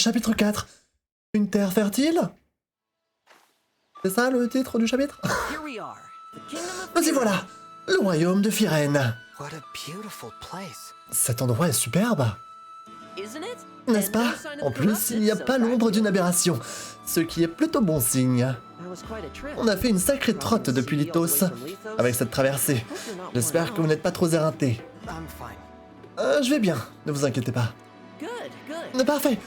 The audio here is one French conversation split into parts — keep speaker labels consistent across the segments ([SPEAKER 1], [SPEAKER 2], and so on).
[SPEAKER 1] Chapitre 4. Une terre fertile? C'est ça le titre du chapitre? Vas-y voilà, le royaume de Firène. Cet endroit est superbe. N'est-ce pas? En plus, il n'y a pas l'ombre d'une aberration, ce qui est plutôt bon signe. On a fait une sacrée trotte depuis Lithos, avec cette traversée. J'espère que vous n'êtes pas trop éreinté. Je vais bien, ne vous inquiétez pas. Parfait.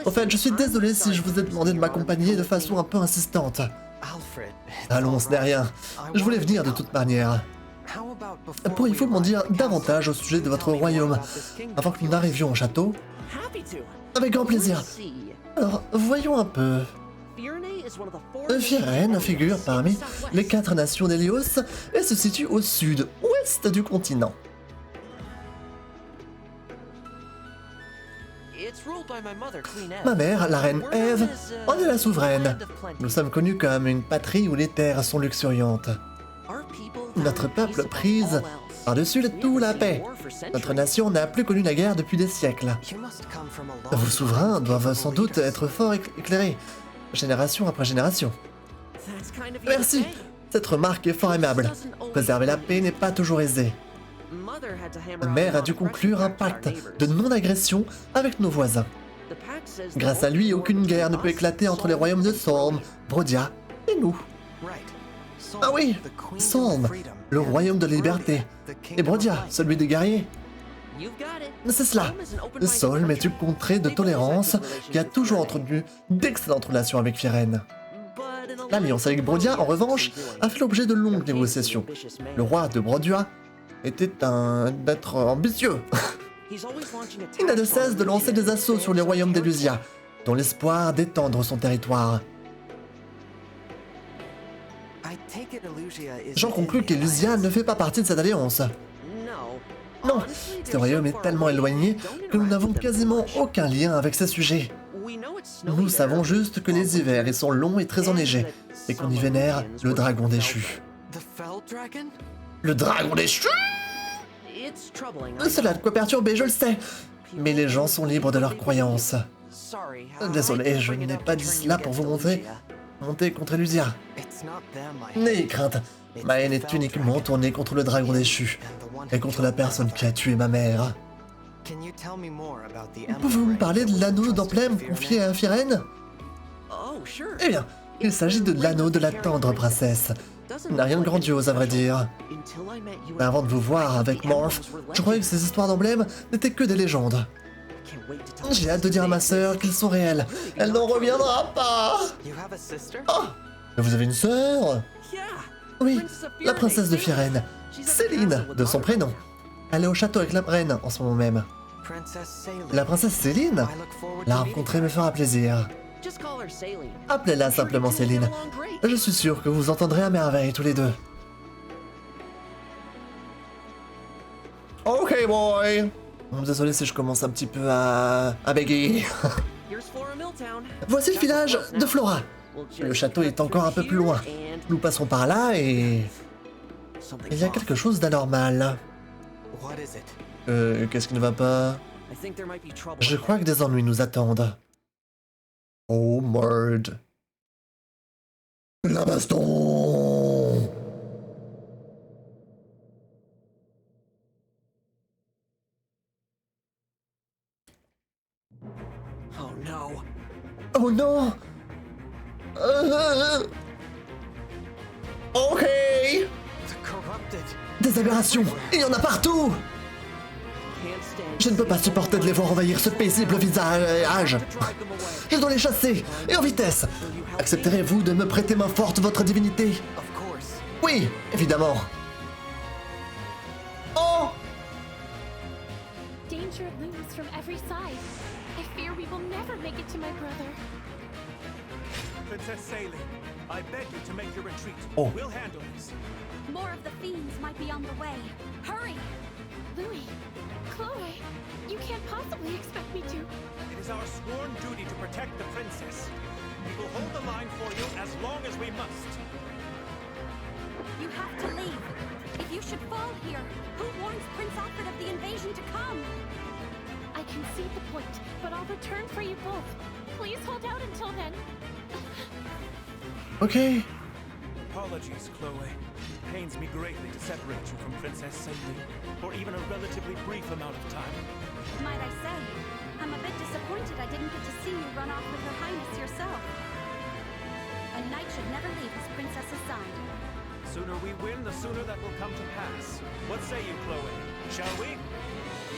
[SPEAKER 1] En fait, je suis désolé si je vous ai demandé de m'accompagner de façon un peu insistante. Allons, ce n'est rien. Je voulais venir de toute manière. Pourriez-vous m'en dire davantage au sujet de votre royaume, avant que nous n'arrivions au château? Avec grand plaisir. Alors, voyons un peu. Firène figure parmi les 4 nations d'Hélios et se situe au sud-ouest du continent. Ma mère, la reine Ève, en est la souveraine. Nous sommes connus comme une patrie où les terres sont luxuriantes. Notre peuple prise par-dessus tout la paix. Notre nation n'a plus connu la guerre depuis des siècles. Vos souverains doivent sans doute être fort éclairés, génération après génération. Merci, cette remarque est fort aimable. Préserver la paix n'est pas toujours aisé. Ma mère a dû conclure un pacte de non-agression avec nos voisins. Grâce à lui, aucune guerre ne peut éclater entre les royaumes de Solm, Brodia et nous. Ah oui, Solm, le royaume de la liberté, et Brodia, celui des guerriers. C'est cela. Solm est une contrée de tolérance qui a toujours entretenu d'excellentes relations avec Firène. L'alliance avec Brodia, en revanche, a fait l'objet de longues négociations. Le roi de Brodia était un être ambitieux. Il n'a de cesse de lancer des assauts sur les royaumes d'Elusia, dans l'espoir d'étendre son territoire. J'en conclus qu'Elusia ne fait pas partie de cette alliance. Non, ce royaume est tellement éloigné que nous n'avons quasiment aucun lien avec ces sujets. Nous savons juste que les hivers y sont longs et très enneigés, et qu'on y vénère le dragon déchu. Le dragon déchu? Cela a de quoi perturber, je le sais. Mais les gens sont libres de leurs croyances. Désolé, je n'ai pas dit cela pour vous monter contre Elusia. N'ayez crainte, ma haine est uniquement tournée contre le dragon déchu, et contre la personne qui a tué ma mère. Pouvez-vous me parler de l'anneau d'emblème confié à Firène? Eh bien, il s'agit de l'anneau de la tendre princesse. Il n'a rien de grandiose, à vrai dire. Avant de vous voir avec Morph, je croyais que ces histoires d'emblèmes n'étaient que des légendes. J'ai hâte de dire à ma sœur qu'ils sont réels. Elle n'en reviendra pas. Oh, mais vous avez une sœur? Oui, la princesse de Firène, Céline, de son prénom. Elle est au château avec la reine en ce moment même. La princesse Céline? La rencontrer me fera plaisir. Appelez-la simplement Céline. Je suis sûr que vous entendrez à merveille tous les deux. Ok boy. Désolé si je commence un petit peu à bégayer. Voici le village de Flora. Le château est encore un peu plus loin. Nous passerons par là et... il y a quelque chose d'anormal. Qu'est-ce qui ne va pas? Je crois que des ennuis nous attendent. Oh merde. La baston. Oh non. Ok. Des aberrations, il y en a partout. Je ne peux pas supporter de les voir envahir ce paisible visage. Je dois les chasser, et en vitesse. Accepterez-vous de me prêter main forte, votre divinité? Oui, évidemment. Oh!
[SPEAKER 2] Danger looms from every side. I fear we will never make it to my brother.
[SPEAKER 3] Princess Saline, I beg you to make your retreat.
[SPEAKER 1] Oh.
[SPEAKER 3] We'll handle this.
[SPEAKER 2] More of the fiends might be on the way. Hurry! Louis, Chloe, you can't possibly expect me to.
[SPEAKER 3] It is our sworn duty to protect the princess. We will hold the line for you as long as we must.
[SPEAKER 2] You have to leave. If you should fall here, who warns Prince Alfred of the invasion to come? I can see the point, but I'll return for you both. Please hold out until then.
[SPEAKER 1] Ok.
[SPEAKER 3] Apologies, Chloe. It pains me greatly to separate you from Princess Cindy for even a relatively brief amount of time.
[SPEAKER 2] Might I say, I'm a bit disappointed I didn't get to see you run off with Her Highness yourself. A knight should never leave his princess's side.
[SPEAKER 3] Sooner we win, the sooner that will come to pass. What say you, Chloe? Shall we?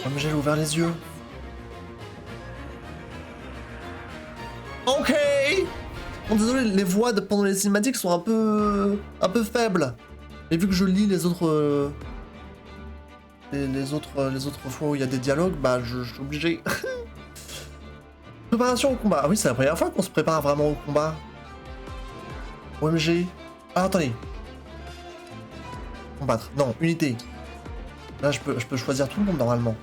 [SPEAKER 1] Comme j'ai ouvert les yeux. Ok. Bon, désolé, les voix pendant les cinématiques sont un peu faibles. Et vu que je lis les autres les autres fois où il y a des dialogues, bah je suis obligé. Préparation au combat. Ah oui, c'est la première fois qu'on se prépare vraiment au combat. OMG. Ah attendez. Combattre. Non, unité. Là je peux choisir tout le monde normalement.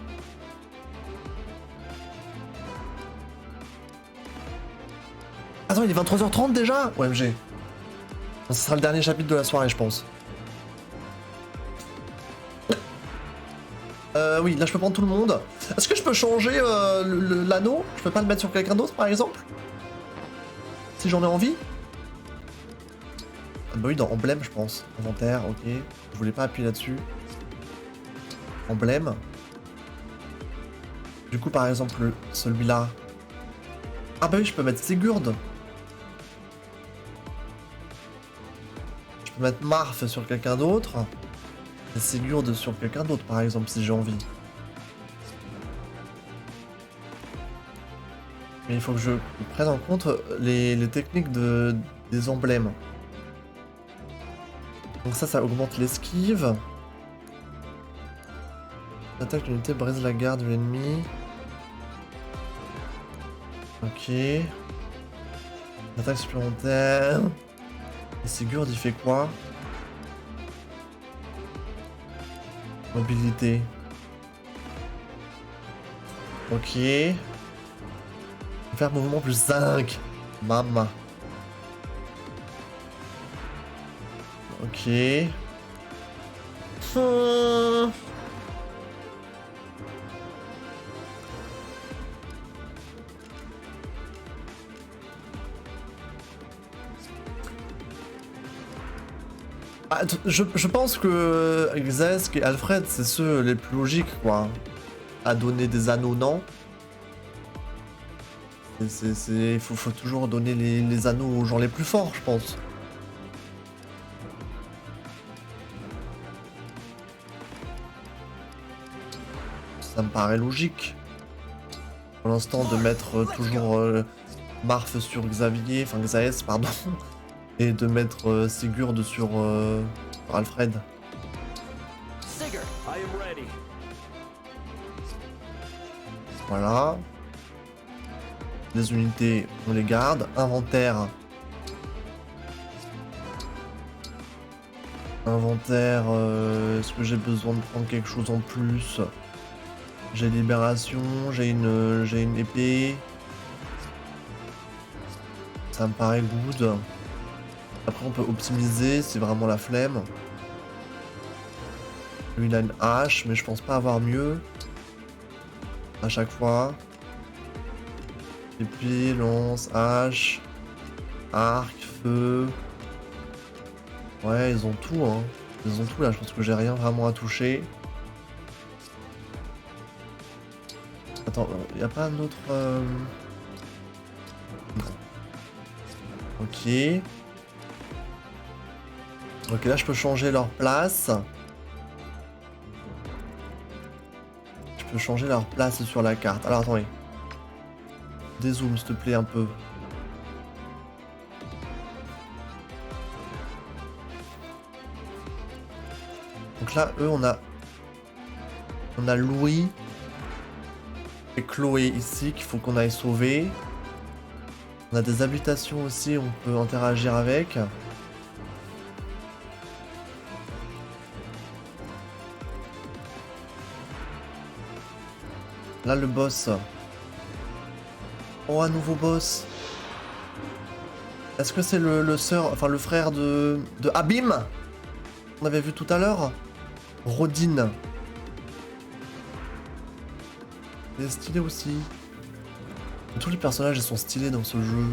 [SPEAKER 1] Attends, il est 23h30 déjà? OMG. Ce sera le dernier chapitre de la soirée, je pense. Oui, là je peux prendre tout le monde. Est-ce que je peux changer l'anneau? Je peux pas le mettre sur quelqu'un d'autre, par exemple? Si j'en ai envie? Ah bah oui, dans emblème, je pense. Inventaire, ok. Je voulais pas appuyer là-dessus. Emblème. Du coup, par exemple, celui-là. Ah bah oui, je peux mettre Sigurd. Je peux mettre Marf sur quelqu'un d'autre. Et Sigurd sur quelqu'un d'autre, par exemple, si j'ai envie. Mais il faut que je prenne en compte les techniques des emblèmes. Donc ça augmente l'esquive. L'attaque de l'unité brise la garde de l'ennemi. Ok. Attaque supplémentaire. Et Sigurd, il fait quoi? Mobilité. Ok. Faire mouvement plus 5. Maman. Ok. Ah, je pense que Xesk et Alfred, c'est ceux les plus logiques, quoi. À donner des anneaux, non? Il faut toujours donner les anneaux aux gens les plus forts, je pense. Ça me paraît logique. Pour l'instant, de mettre toujours Marf sur Xavier, enfin Xaes, pardon. Et de mettre Sigurd sur Alfred. Voilà. Les unités, on les garde. Inventaire. Inventaire, est-ce que j'ai besoin de prendre quelque chose en plus? J'ai libération, j'ai une épée. Ça me paraît good. Après on peut optimiser, c'est vraiment la flemme. Lui il a une hache, mais je pense pas avoir mieux. À chaque fois. Épée, lance, hache, arc, feu. Ouais, ils ont tout, hein. Ils ont tout là, je pense que j'ai rien vraiment à toucher. Attends, y a pas un autre... Non. Ok. Ok, là je peux changer leur place. Je peux changer leur place sur la carte. Alors attendez. Dézoom s'il te plaît un peu. Donc là, eux, on a Louis et Chloé ici qu'il faut qu'on aille sauver. On a des habitations aussi, on peut interagir avec. Là, le boss. Oh, un nouveau boss. Est-ce que c'est le frère de Abim qu'on avait vu tout à l'heure? Rodin. Il est stylé aussi. Tous les personnages ils sont stylés dans ce jeu.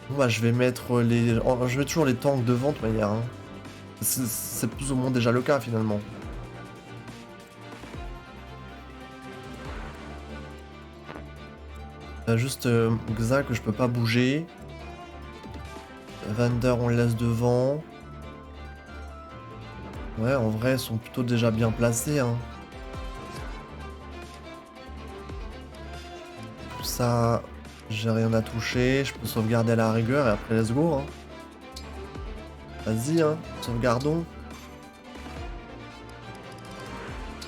[SPEAKER 1] Bon bah je vais mettre les... je mets toujours les tanks devant de toute manière. Hein. C'est plus ou moins déjà le cas finalement. Juste Xa que je peux pas bouger. Vander on le laisse devant. Ouais en vrai ils sont plutôt déjà bien placés hein. Tout ça j'ai rien à toucher. Je peux sauvegarder à la rigueur et après let's go hein. Vas-y hein, sauvegardons.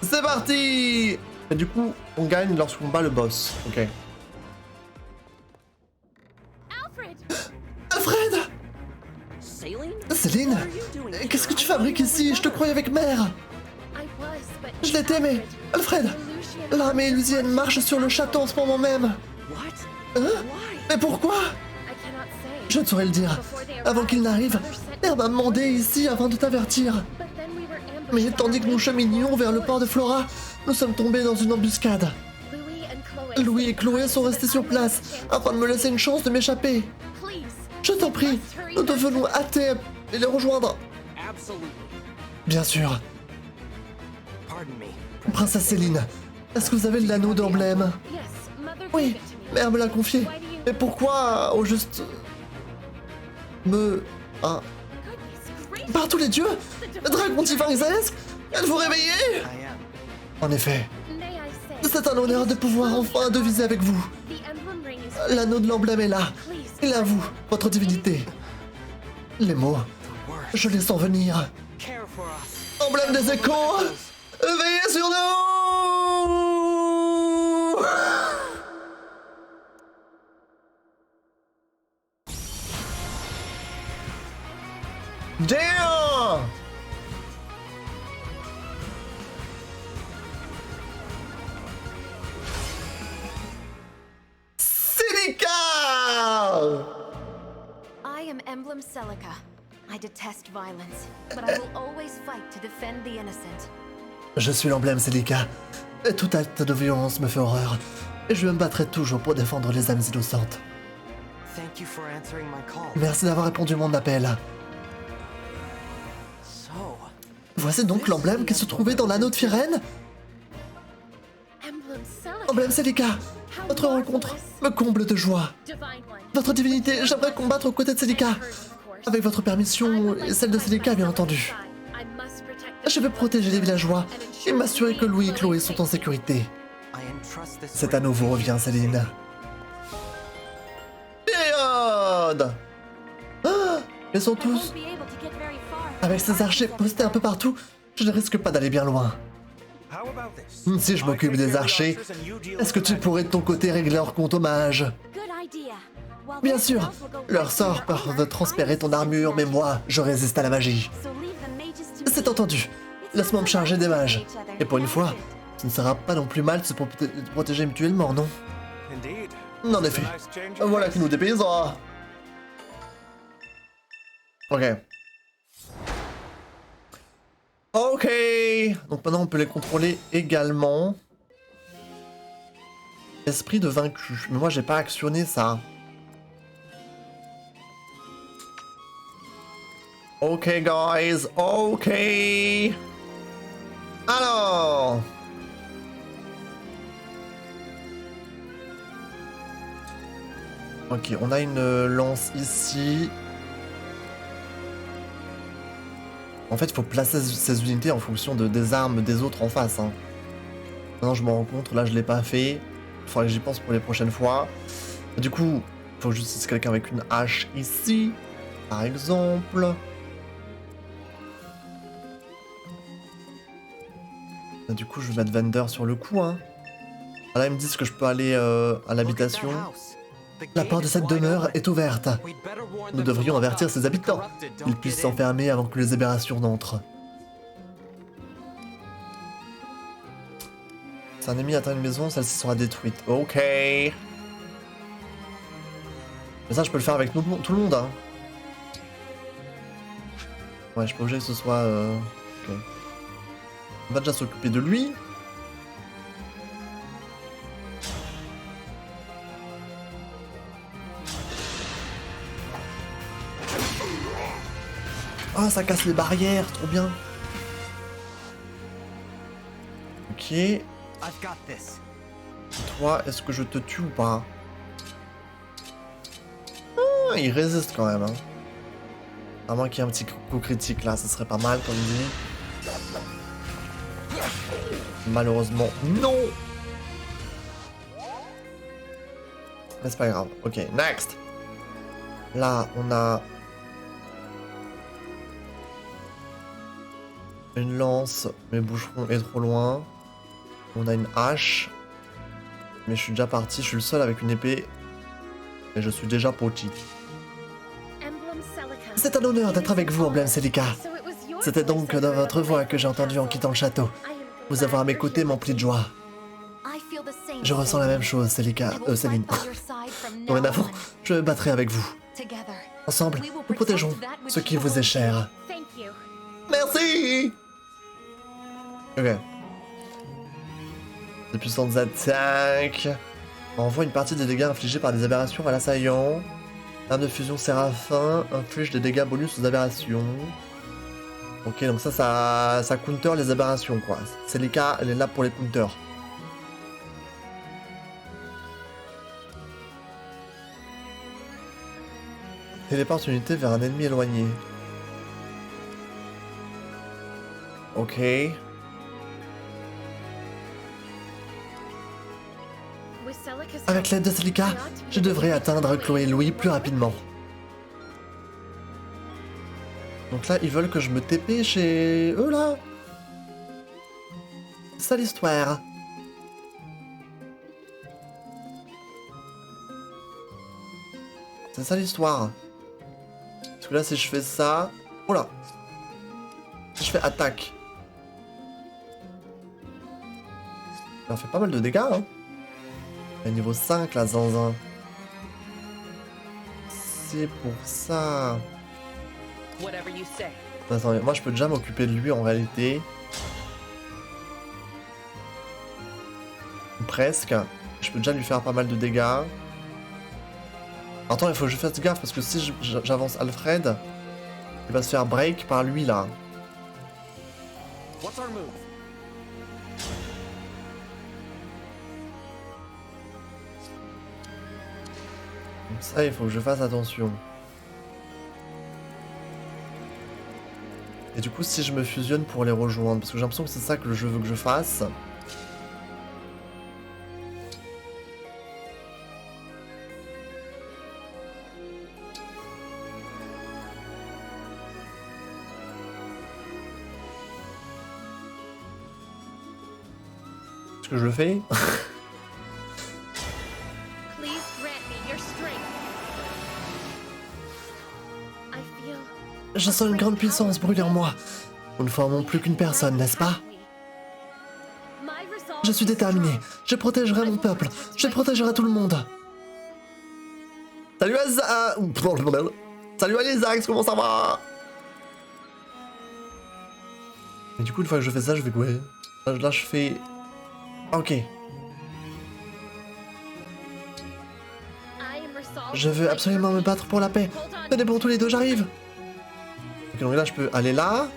[SPEAKER 1] C'est parti. Et du coup on gagne lorsqu'on bat le boss. Ok. Alfred! Céline? Qu'est-ce que tu fabriques ici? Je te croyais avec mère! Je l'étais, mais... Alfred! L'armée élusienne marche sur le château en ce moment même! Hein? Mais pourquoi? Je ne saurais le dire. Avant qu'il n'arrive, Mère m'a demandé ici afin de t'avertir. Mais tandis que nous cheminions vers le port de Flora, nous sommes tombés dans une embuscade. Louis et Chloé sont restés sur place afin de me laisser une chance de m'échapper. Je t'en prie, nous devons hâter et les rejoindre. Bien sûr. Princesse Céline, est-ce que vous avez l'anneau d'emblème? Oui, mère me l'a confié. Mais pourquoi, au juste... Ah... Par tous les dieux, le dragon divin Isaesk, êtes-vous réveillé? En effet. C'est un honneur de pouvoir enfin deviser avec vous. L'anneau de l'emblème est là. Il est à vous, votre divinité. Les mots, je les sens venir. Emblème des échos, veillez sur nous! Damn! Celica!
[SPEAKER 2] I am Emblem Celica. I detest violence, but I will always fight to defend the innocent.
[SPEAKER 1] Je suis l'emblème Celica. Et tout acte de violence me fait horreur. Et je me battrai toujours pour défendre les âmes innocentes. Merci d'avoir répondu à mon appel. Voici donc l'emblème qui se trouvait dans l'anneau de Firène. Emblème Celica, votre rencontre me comble de joie. Votre divinité, j'aimerais combattre aux côtés de Celica. Avec votre permission et celle de Celica, bien entendu. Je veux protéger les villageois et m'assurer que Louis et Chloé sont en sécurité. Cet anneau vous revient, Céline. Période! Ah, ils sont tous... Avec ces archers postés un peu partout, je ne risque pas d'aller bien loin. Si je m'occupe des archers, est-ce que tu pourrais de ton côté régler leur compte au mage? Bien sûr, leur sort peuvent transférer ton armure, mais moi, je résiste à la magie. C'est entendu. Laisse-moi me charger des mages. Et pour une fois, ce ne sera pas non plus mal de se protéger mutuellement, non? En effet. Voilà qui nous dépaysera. Ok. Ok. Donc maintenant on peut les contrôler également. Esprit de vaincu. Mais moi j'ai pas actionné ça. Ok guys, ok. Alors. Ok, on a une lance ici. En fait, il faut placer ces unités en fonction des armes des autres en face. Hein. Maintenant, je me rends compte, là, je l'ai pas fait. Il faudrait que j'y pense pour les prochaines fois. Du coup, il faut que j'utilise quelqu'un avec une hache ici, par exemple. Du coup, je vais mettre Vander sur le coup. Hein. Là, ils me disent que je peux aller à l'habitation. La porte de cette demeure est ouverte. Nous devrions avertir ses habitants. Ils puissent s'enfermer avant que les aberrations n'entrent. Si un ennemi atteint une maison, celle-ci sera détruite. Ok. Mais ça, je peux le faire avec tout le monde. Hein. Ouais, je suis pas obligé que ce soit... Ok. On va déjà s'occuper de lui. Oh, ça casse les barrières, trop bien. Ok. Toi, est-ce que je te tue ou pas? Ah, il résiste quand même. Hein. À moins qu'il y ait un petit coup critique là, ça serait pas mal comme dit. Malheureusement, non. Mais c'est pas grave. Ok, next. Là, on a une lance, mais boucheron est trop loin. On a une hache. Mais je suis déjà parti, je suis le seul avec une épée. Et je suis déjà pochi. C'est un honneur d'être avec vous, Emblème Celica. C'était donc dans votre voix que j'ai entendu en quittant le château. Vous avoir à mes côtés m'emplit de joie. Je ressens la même chose, Celica, Céline. Dorénavant, je me battrai avec vous. Ensemble, nous protégeons ce qui vous est cher. Merci. Ok. De puissantes attaques. Envoie une partie des dégâts infligés par des aberrations à l'assaillant. Arme de fusion Séraphin inflige des dégâts bonus aux aberrations. Ok, donc ça counter les aberrations, quoi. Celica, elle est là pour les counters. Téléporte une unité vers un ennemi éloigné. Ok. Avec l'aide de Celica, je devrais atteindre Chloé et Louis plus rapidement. Donc là, ils veulent que je me TP chez eux, là. C'est ça l'histoire. C'est ça l'histoire. Parce que là, si je fais ça... Oh là. Si je fais attaque. Ça fait pas mal de dégâts, hein. À niveau 5, la Zanzin. C'est pour ça. Attendez, moi je peux déjà m'occuper de lui en réalité. Presque. Je peux déjà lui faire pas mal de dégâts. Attends, il faut que je fasse gaffe parce que si j'avance Alfred, il va se faire break par lui là. Donc ça, il faut que je fasse attention. Et du coup, si je me fusionne pour les rejoindre, parce que j'ai l'impression que c'est ça que le jeu veut que je fasse. Est-ce que je le fais? Je sens une grande puissance brûler en moi. Nous ne formons plus qu'une personne, n'est-ce pas? Je suis déterminé. Je protégerai mon peuple. Je protégerai tout le monde. Salut Azax. Salut Alisax, comment ça va? Et du coup, une fois que je fais ça, je vais quoi? Là, je fais... Ok. Je veux absolument me battre pour la paix. Tenez bon tous les deux, j'arrive. Ok, donc là, je peux aller là.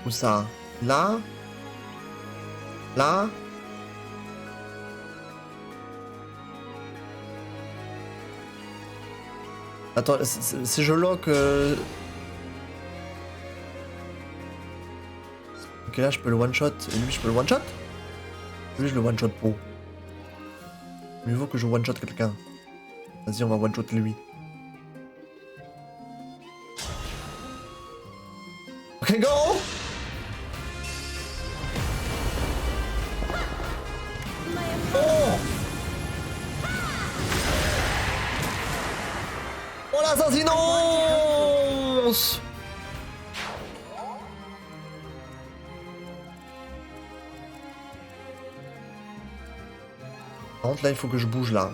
[SPEAKER 1] Où ça? Là? Là? Attends, si je lock... Ok, là, je peux le one-shot. Et lui, je peux le one-shot? Lui, je le one-shot pas. Mieux vaut que je one-shot quelqu'un. Vas-y, on va one-shot lui. Ok, go! Oh! Oh l'assassinance! Par contre, là, il faut que je bouge, là.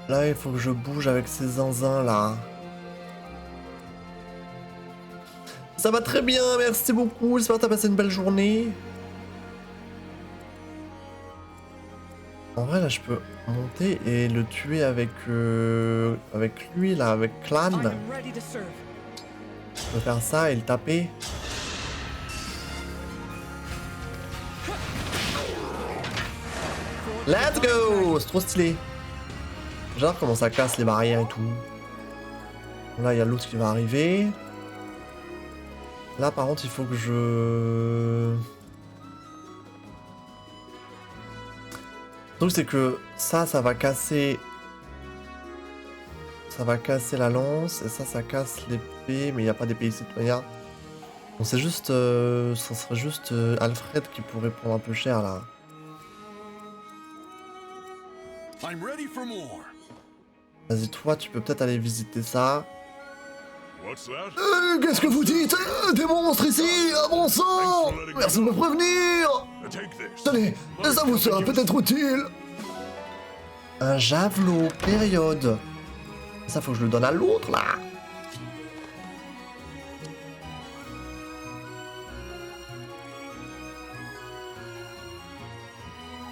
[SPEAKER 1] Là, il faut que je bouge avec ces zinzins, là. Ça va très bien, merci beaucoup. J'espère que t'as passé une belle journée. En vrai, là, je peux monter et le tuer avec lui, là, avec Clan.
[SPEAKER 3] I am ready to serve.
[SPEAKER 1] Je peux faire ça et le taper. Let's go! C'est trop stylé. J'adore comment ça casse les barrières et tout. Là, il y a l'autre qui va arriver. Là, par contre, il faut que je... Donc, c'est que ça va casser... Ça va casser la lance. Et ça casse l'épée. Mais il n'y a pas d'épée ici, regarde. Bon, c'est juste... ça serait juste Alfred qui pourrait prendre un peu cher, là.
[SPEAKER 4] I'm ready for more.
[SPEAKER 1] Vas-y, toi, tu peux peut-être aller visiter ça.
[SPEAKER 4] What's that?
[SPEAKER 1] Qu'est-ce que vous dites? Des monstres ici! À bon sang! Merci de me prévenir!
[SPEAKER 4] Take this.
[SPEAKER 1] Tenez, ça vous sera peut-être utile! Un javelot, période. Ça, faut que je le donne à l'autre, là.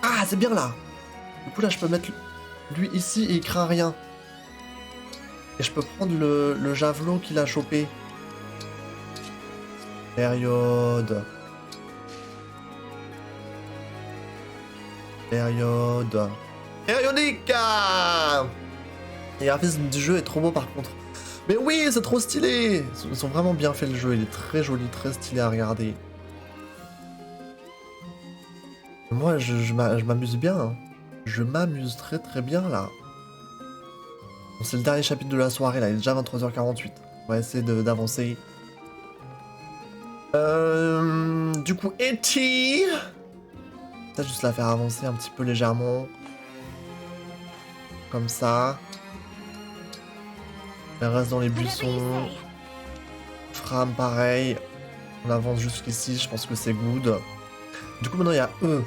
[SPEAKER 1] Ah, c'est bien, là. Du coup, là, je peux mettre lui ici et il craint rien. Et je peux prendre le javelot qu'il a chopé. Période. Période. Périodique. Et le graphisme du jeu est trop beau par contre. Mais oui, c'est trop stylé. Ils ont vraiment bien fait le jeu. Il est très joli, très stylé à regarder. Moi, je m'amuse bien. Hein. Je m'amuse très très bien là. Bon, c'est le dernier chapitre de la soirée là, il est déjà 23h48. On va essayer d'avancer. Du coup, E.T. Peut-être juste la faire avancer un petit peu légèrement. Comme ça. Elle reste dans les buissons. Fram pareil. On avance jusqu'ici, je pense que c'est good. Du coup maintenant il y a eux.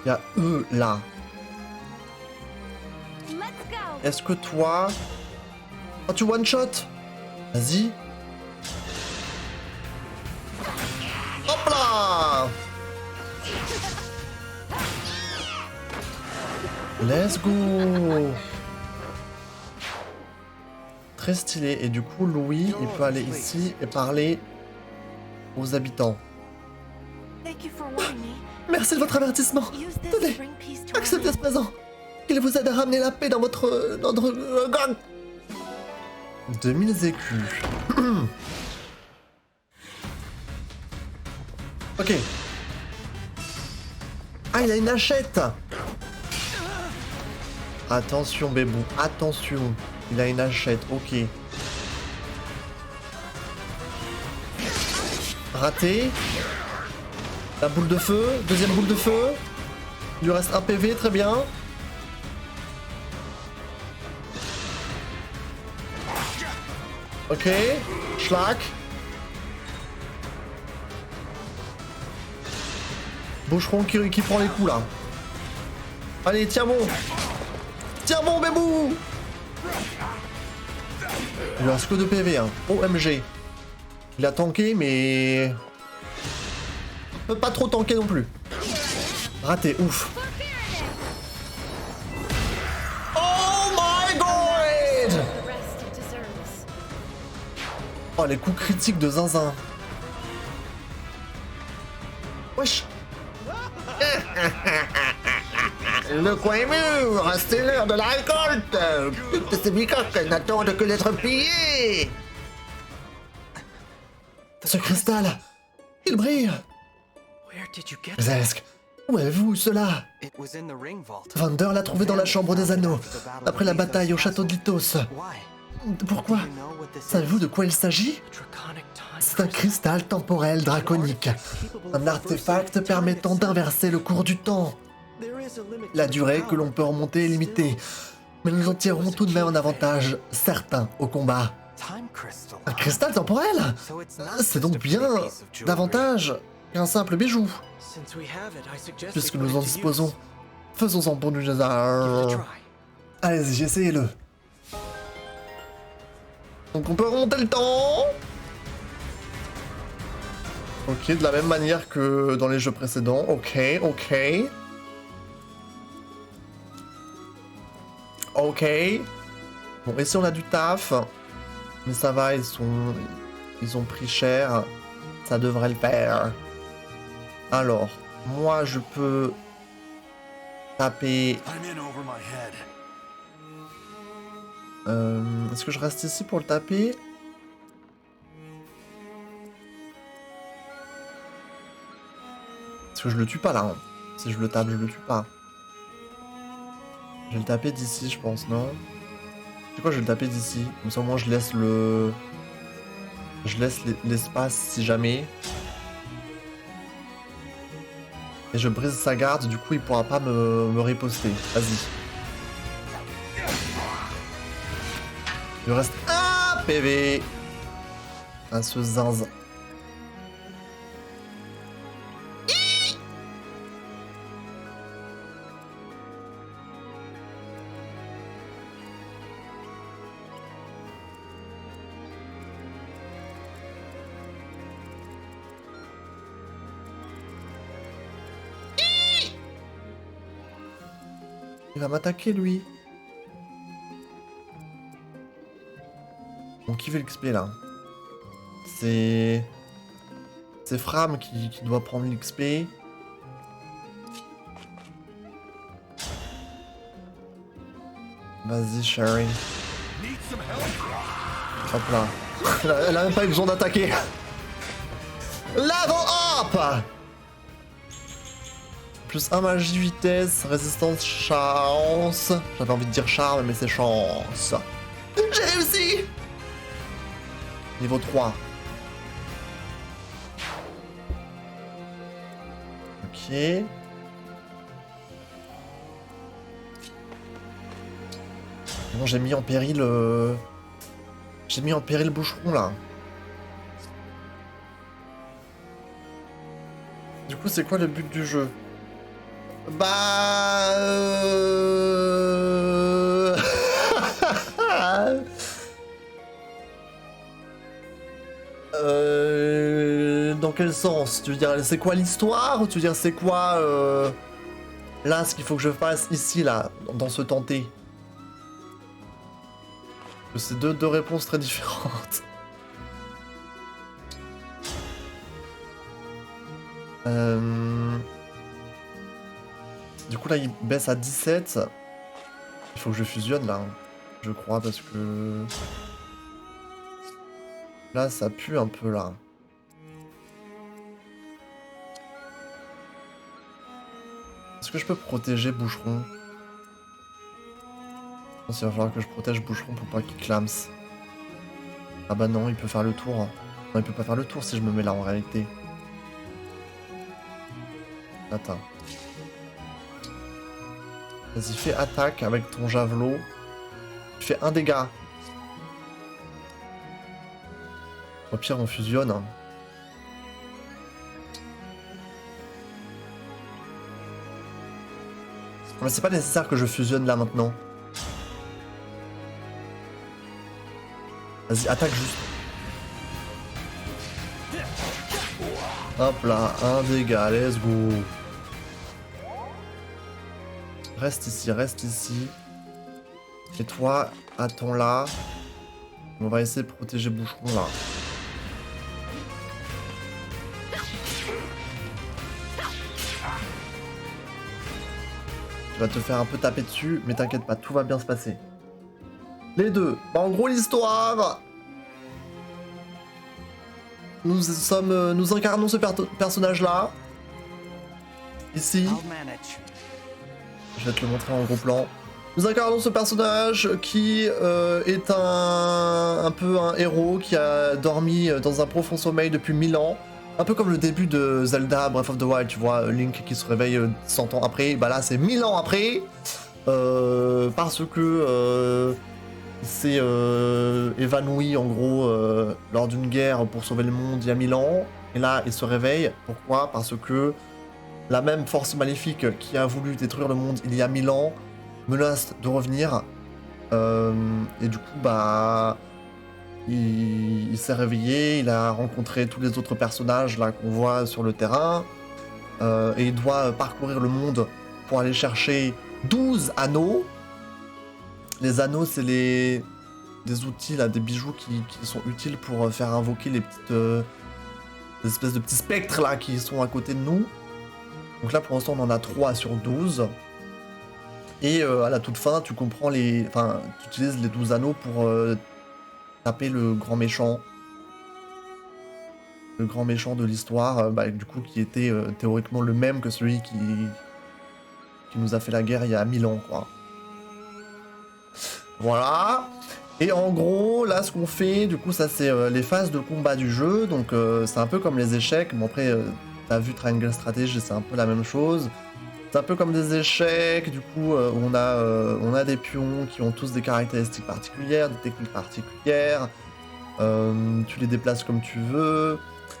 [SPEAKER 1] Il y a eux là. Est-ce que toi... Oh, tu one-shot? Vas-y. Hop là! Let's go! Très stylé. Et du coup, Louis, il peut aller ici et parler aux habitants. Merci de votre avertissement. Tenez, acceptez ce présent. Il vous aide à ramener la paix dans votre gang. 2000 écus. Ok. Ah, il a une hachette. Attention, bébou. Attention. Il a une hachette. Ok. Raté. La boule de feu. Deuxième boule de feu. Il lui reste un PV. Très bien. Ok, schlag. Boucheron qui prend les coups là. Allez, tiens bon. Tiens bon, bébou. Il lui reste que 2 PV, hein. OMG. Il a tanké, mais... Il peut pas trop tanker non plus. Raté, ouf. Oh, les coups critiques de Zinzin. Wesh. Le coin mûr, c'est l'heure de la récolte. Toutes ces bicoques n'attendent que d'être pillées. Ce cristal, il brille. Zesk, où avez-vous cela? Vander l'a trouvé dans la chambre des anneaux, après la bataille au château de Lithos. Pourquoi? Savez-vous de quoi il s'agit? C'est un cristal temporel draconique. Un artefact permettant d'inverser le cours du temps. La durée que l'on peut remonter est limitée, mais nous en tirerons tout de même un avantage certain au combat. Un cristal temporel? C'est donc bien davantage qu'un simple bijou. Puisque nous en disposons, faisons-en pour nous. Allez-y, essayez-le. Donc on peut remonter le temps. Ok, de la même manière que dans les jeux précédents. Ok, ok. Ok. Bon, ici on a du taf. Mais ça va, ils ont pris cher. Ça devrait le faire. Alors, moi je peux taper.
[SPEAKER 4] I'm in over my head.
[SPEAKER 1] Est-ce que je reste ici pour le taper? Parce que je le tue pas là. Hein. Si je le tape, je le tue pas. Je vais le taper d'ici, je pense, non? C'est quoi, je vais le taper d'ici. Comme ça, au moins, je laisse le... Je laisse l'espace si jamais. Et je brise sa garde, du coup, il pourra pas me riposter. Vas-y. Il me reste un PV. À ce zinzin. Il va m'attaquer, lui. Bon, qui veut l'XP, là? C'est Fram qui doit prendre l'XP. Vas-y, Sherry. Hop là. Elle a même pas eu besoin d'attaquer. Level up! Plus 1 magie, vitesse, résistance, chance. J'avais envie de dire charme, mais c'est chance. J'ai réussi! Niveau 3. Ok. Bon, j'ai mis en péril... J'ai mis en péril boucheron, là. Du coup, c'est quoi le but du jeu? Bah... Dans quel sens? Tu veux dire, c'est quoi l'histoire? Ou tu veux dire, c'est quoi là, ce qu'il faut que je fasse ici, là, dans ce tenté? C'est deux réponses très différentes. Du coup, là, il baisse à 17. Il faut que je fusionne, là. Je crois, parce que... Là, ça pue un peu, là. Est-ce que je peux protéger Boucheron? Je pense qu'il va falloir que je protège Boucheron pour pas qu'il clams. Ah bah non, il peut faire le tour. Non, il peut pas faire le tour si je me mets là, en réalité. Attends. Vas-y, fais attaque avec ton javelot. Tu fais 1 dégât. Au pire, on fusionne. Hein. Mais c'est pas nécessaire que je fusionne là maintenant. Vas-y, attaque juste. Hop là, 1 dégât, let's go. Reste ici, reste ici. Et toi, attends là. On va essayer de protéger Boucheron là. Tu vas te faire un peu taper dessus, mais t'inquiète pas, tout va bien se passer. Les deux. Bah, en gros, l'histoire... Nous incarnons ce personnage-là. Ici. Je vais te le montrer en gros plan. Nous incarnons ce personnage qui est un peu un héros qui a dormi dans un profond sommeil depuis 1000 ans. Un peu comme le début de Zelda Breath of the Wild, tu vois, Link qui se réveille 100 ans après. Bah là, c'est 1000 ans après. Parce que il s'est évanoui en gros lors d'une guerre pour sauver le monde il y a 1000 ans. Et là, il se réveille. Pourquoi? Parce que la même force maléfique qui a voulu détruire le monde il y a 1000 ans menace de revenir. Et du coup, bah... il s'est réveillé, il a rencontré tous les autres personnages là qu'on voit sur le terrain. Et il doit parcourir le monde pour aller chercher 12 anneaux. Les anneaux, c'est des outils, là, des bijoux qui sont utiles pour faire invoquer les espèces de petits spectres là qui sont à côté de nous. Donc là, pour l'instant, on en a 3 sur 12. Et à la toute fin, tu comprends tu utilises les 12 anneaux pour taper le grand méchant. Le grand méchant de l'histoire, du coup, qui était théoriquement le même que celui qui nous a fait la guerre il y a 1000 ans, quoi. Voilà. Et en gros, là, ce qu'on fait, du coup, ça, c'est les phases de combat du jeu. Donc, c'est un peu comme les échecs. Bon, après, t'as vu Triangle Strategy, c'est un peu la même chose. C'est un peu comme des échecs, du coup, où on a des pions qui ont tous des caractéristiques particulières, des techniques particulières. Tu les déplaces comme tu veux.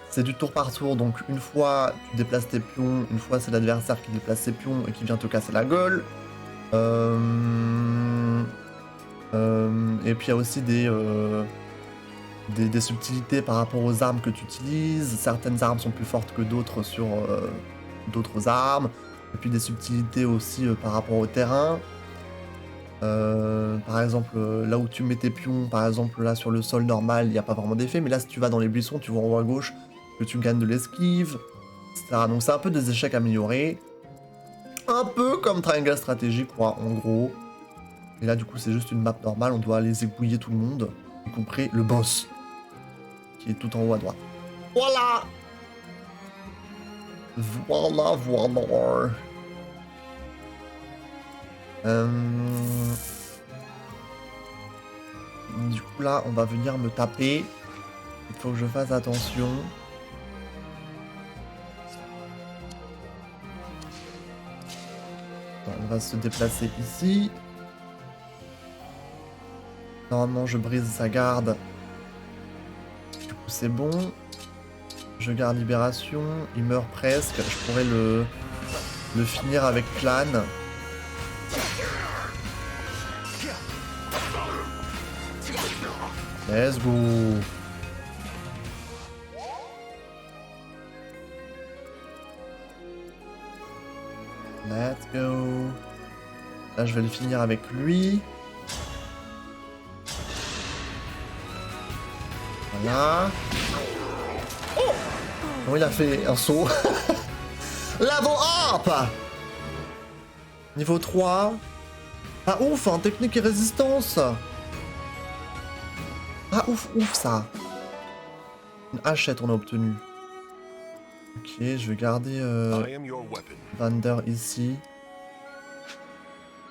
[SPEAKER 1] C'est du tour par tour, donc une fois tu déplaces tes pions, une fois c'est l'adversaire qui déplace ses pions et qui vient te casser la gueule. Et puis il y a aussi des subtilités par rapport aux armes que tu utilises. Certaines armes sont plus fortes que d'autres sur d'autres armes. Et puis des subtilités aussi par rapport au terrain. Par exemple, là où tu mets tes pions, par exemple là sur le sol normal, il n'y a pas vraiment d'effet. Mais là, si tu vas dans les buissons, tu vois en haut à gauche que tu gagnes de l'esquive, etc. Donc c'est un peu des échecs améliorés. Un peu comme Triangle Strategy, quoi, en gros. Et là, du coup, c'est juste une map normale. On doit aller égouiller tout le monde, y compris le boss, qui est tout en haut à droite. Voilà. Voilà. Du coup, là, on va venir me taper. Il faut que je fasse attention. On va se déplacer ici. Normalement, je brise sa garde. Du coup, c'est bon. Je garde Libération. Il meurt presque. Je pourrais le finir avec Clan. Let's go. Let's go. Là, je vais le finir avec lui. Voilà. Oh, oh, il a fait un saut. Level up. Niveau 3. Ah ouf, hein, technique et résistance. Ah ouf, ouf ça. Une hachette on a obtenu. Ok, je vais garder Vander ici.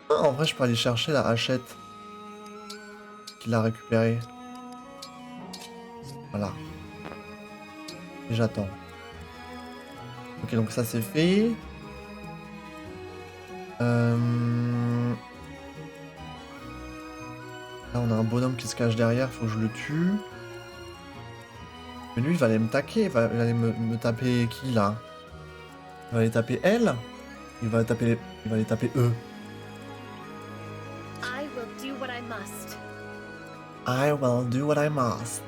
[SPEAKER 1] Ah, en vrai, je peux aller chercher la hachette qu'il a récupérée. Voilà. Et j'attends. Ok, donc ça c'est fait. Là, on a un bonhomme qui se cache derrière, faut que je le tue. Mais lui, il va aller me taquer, il va aller me taper qui, là? Il va aller taper elle? Il va aller taper eux.
[SPEAKER 2] I will do what I must.
[SPEAKER 1] I will do what I must.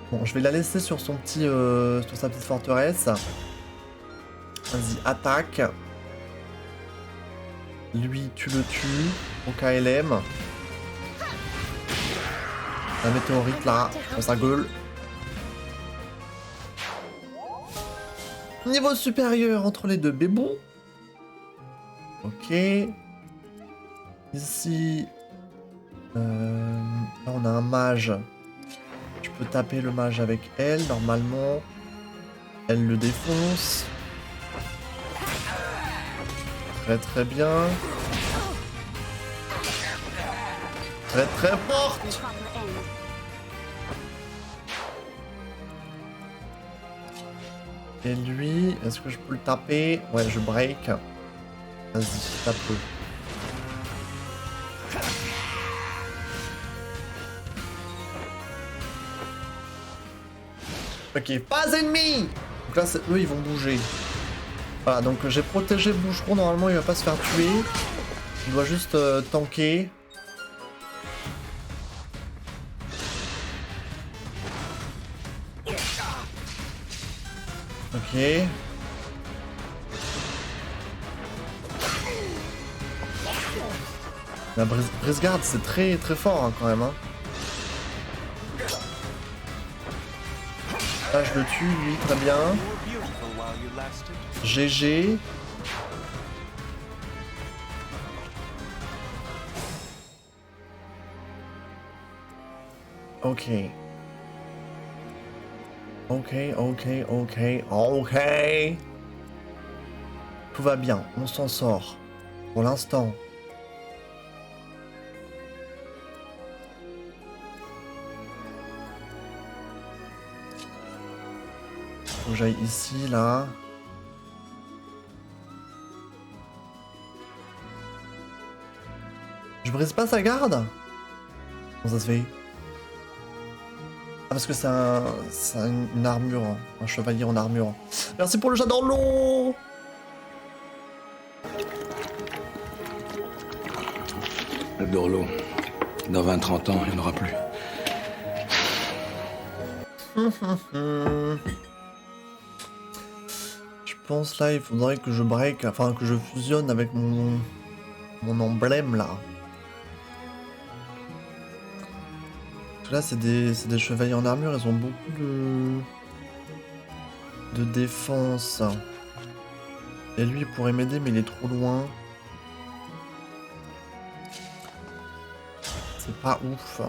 [SPEAKER 1] Bon, je vais la laisser sur son petit, sur sa petite forteresse. Vas-y, attaque. Lui, tu le tues au KLM. La météorite là, sur sa gueule. Niveau supérieur entre les deux bébons. Ok. Ici, là on a un mage. Je peux taper le mage avec elle, normalement. Elle le défonce. Très très bien. Très très forte. Et lui, est-ce que je peux le taper? Ouais, je break. Vas-y, tape-le. Ok, pas ennemi. Donc là, eux, ils vont bouger. Voilà, donc j'ai protégé le boucheron. Normalement, il va pas se faire tuer. Il doit juste tanker. Ok. La brise-garde, c'est très fort hein, quand même. Hein. Là, je le tue, lui, très bien. GG. Ok. Ok. Tout va bien, on s'en sort. Pour l'instant. Faut que j'aille ici, là. Je brise pas sa garde? Comment ça se fait? Ah, parce que c'est une armure, hein. Un chevalier en armure. Merci pour le chat dans l'eau.
[SPEAKER 5] Le Dorlo. Dans 20-30 ans, il n'y en aura plus.
[SPEAKER 1] Je pense là, il faudrait que je break, enfin que je fusionne avec mon emblème là. Parce que là, c'est des chevaliers en armure, ils ont beaucoup de défense. Et lui, il pourrait m'aider, mais il est trop loin. C'est pas ouf.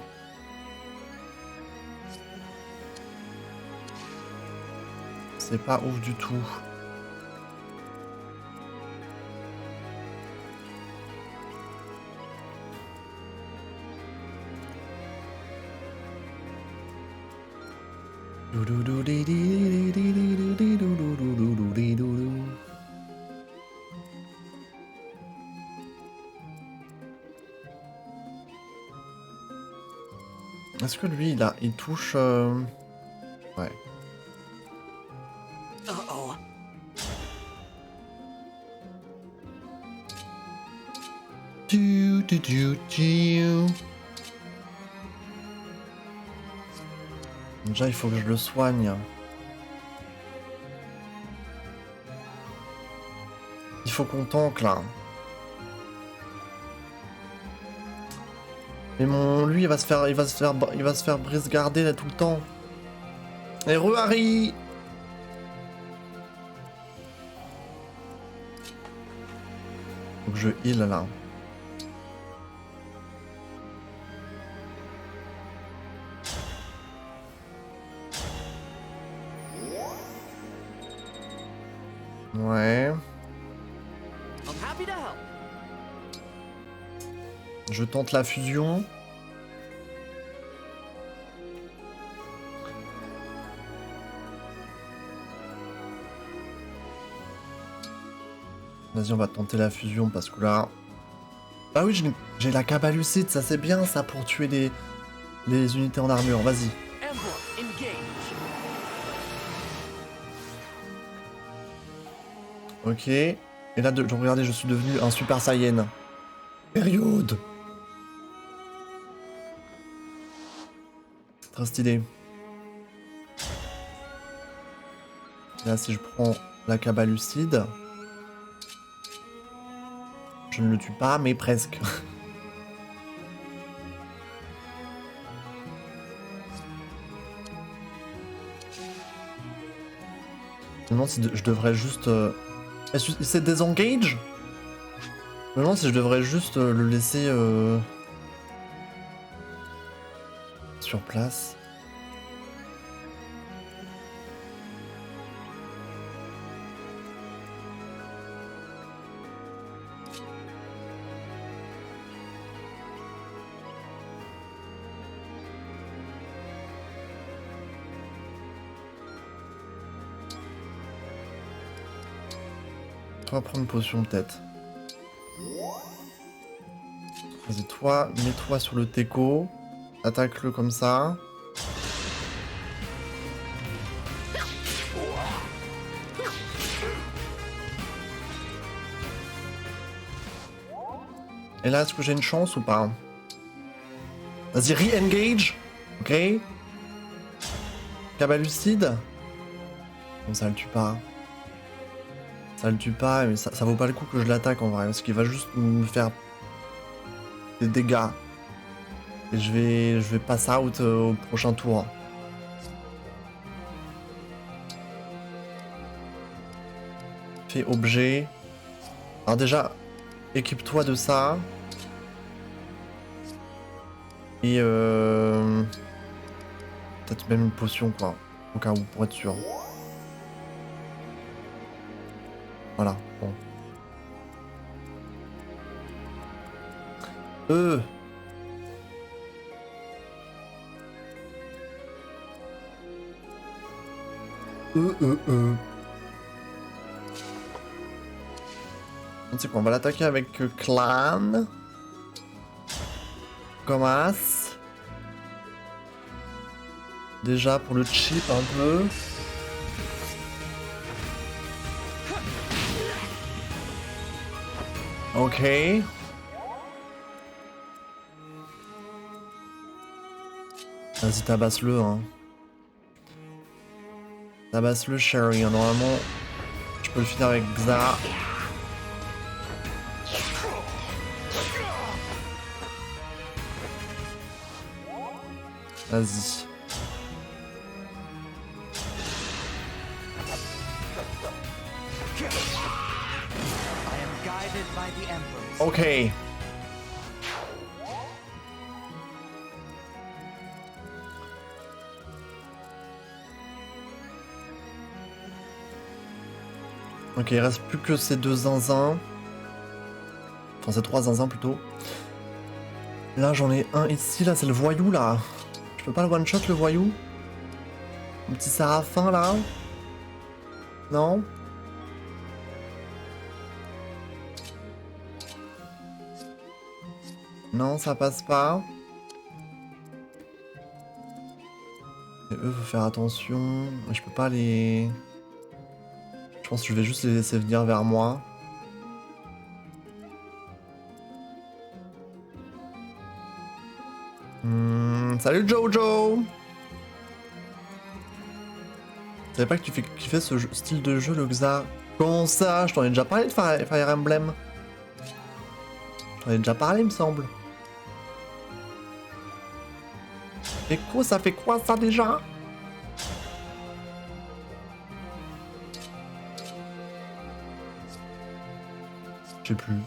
[SPEAKER 1] C'est pas ouf du tout. Est-ce que lui, il touche... Ouais.
[SPEAKER 3] Uh-oh.
[SPEAKER 1] Déjà, il faut que je le soigne. Il faut qu'on tank là. Mais lui, il va se faire brise-garder là tout le temps. Et Harry. Faut que je heal là. Ouais. Je tente la fusion. Vas-y, on va tenter la fusion parce que là... Ah oui, j'ai la cabalucide, ça c'est bien ça pour tuer les unités en armure, vas-y. Ok. Et là, regardez, je suis devenu un Super Saiyan. Période. Très stylé. Là, si je prends la cabalucide... Je ne le tue pas, mais presque. Je me demande si je devrais juste... C'est désengage? Je me demande si je devrais juste le laisser... sur place. On va prendre une potion peut-être. Vas-y, toi, mets-toi sur le teco. Attaque-le comme ça. Et là, est-ce que j'ai une chance ou pas? Vas-y, re-engage. Ok. Cabalucide. Bon, ça le tue pas. Ça le tue pas, mais ça vaut pas le coup que je l'attaque en vrai, parce qu'il va juste me faire des dégâts. Et je vais pass out au prochain tour. Fais objet. Alors déjà, équipe-toi de ça. Et peut-être même une potion quoi, au cas où, pour être sûr. Voilà, bon. Tu sais quoi, on va l'attaquer avec Clan. Commence. Déjà pour le chip un peu. Ok. Vas-y, tabasse-le, hein. Tabasse-le, Sherry. Normalement, je peux le finir avec Xa. Vas-y. Ok. Ok, il reste plus que ces deux zinzins. Enfin, ces trois zinzins plutôt. Là, j'en ai un ici. Là, c'est le voyou, là. Je peux pas le one-shot, le voyou? Un petit Séraphin, là? Non? Non, ça passe pas. Et eux, faut faire attention. Je peux pas les... Je pense que je vais juste les laisser venir vers moi. Salut Jojo! Je savais pas que tu fais ce style de jeu, le Xa. Comment ça? Je t'en ai déjà parlé de Fire Emblem. Je t'en ai déjà parlé, il me semble. Et quoi, ça fait quoi ça déjà? Je sais plus.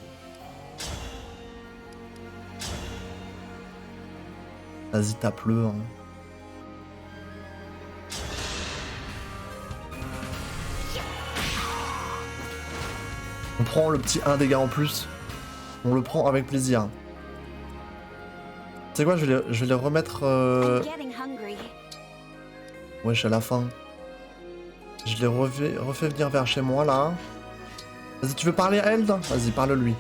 [SPEAKER 1] Vas-y, tape-le. Hein. On prend le petit 1 dégât en plus. On le prend avec plaisir. Tu sais quoi, je vais les remettre... Ouais, je suis à la fin. Je les refais venir vers chez moi, là. Vas-y, tu veux parler à elle? Vas-y, parle-lui.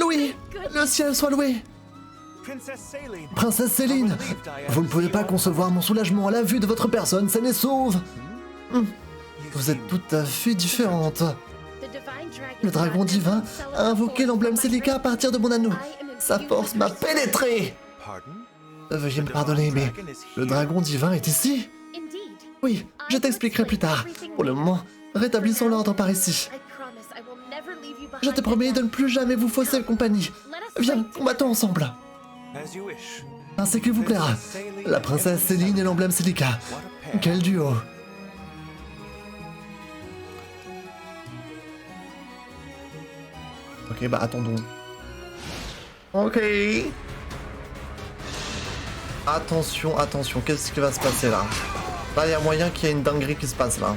[SPEAKER 1] Louis! Le ciel soit loué! Princesse Céline, vous ne pouvez pas concevoir mon soulagement à la vue de votre personne saine et sauve. Vous êtes tout à fait différente. Le dragon divin a invoqué l'emblème Celica à partir de mon anneau. Sa force m'a pénétré. Veuillez me pardonner, mais le dragon divin est ici. Oui, je t'expliquerai plus tard. Pour le moment, rétablissons l'ordre par ici. Je te promets de ne plus jamais vous fausser compagnie. Viens, combattons ensemble. Ainsi qu'il vous plaira. La princesse Céline et l'emblème Celica. Quel duo. Ok, bah attendons. Ok. Attention, attention. Qu'est-ce qui va se passer là? Là, il y a moyen qu'il y ait une dinguerie qui se passe là.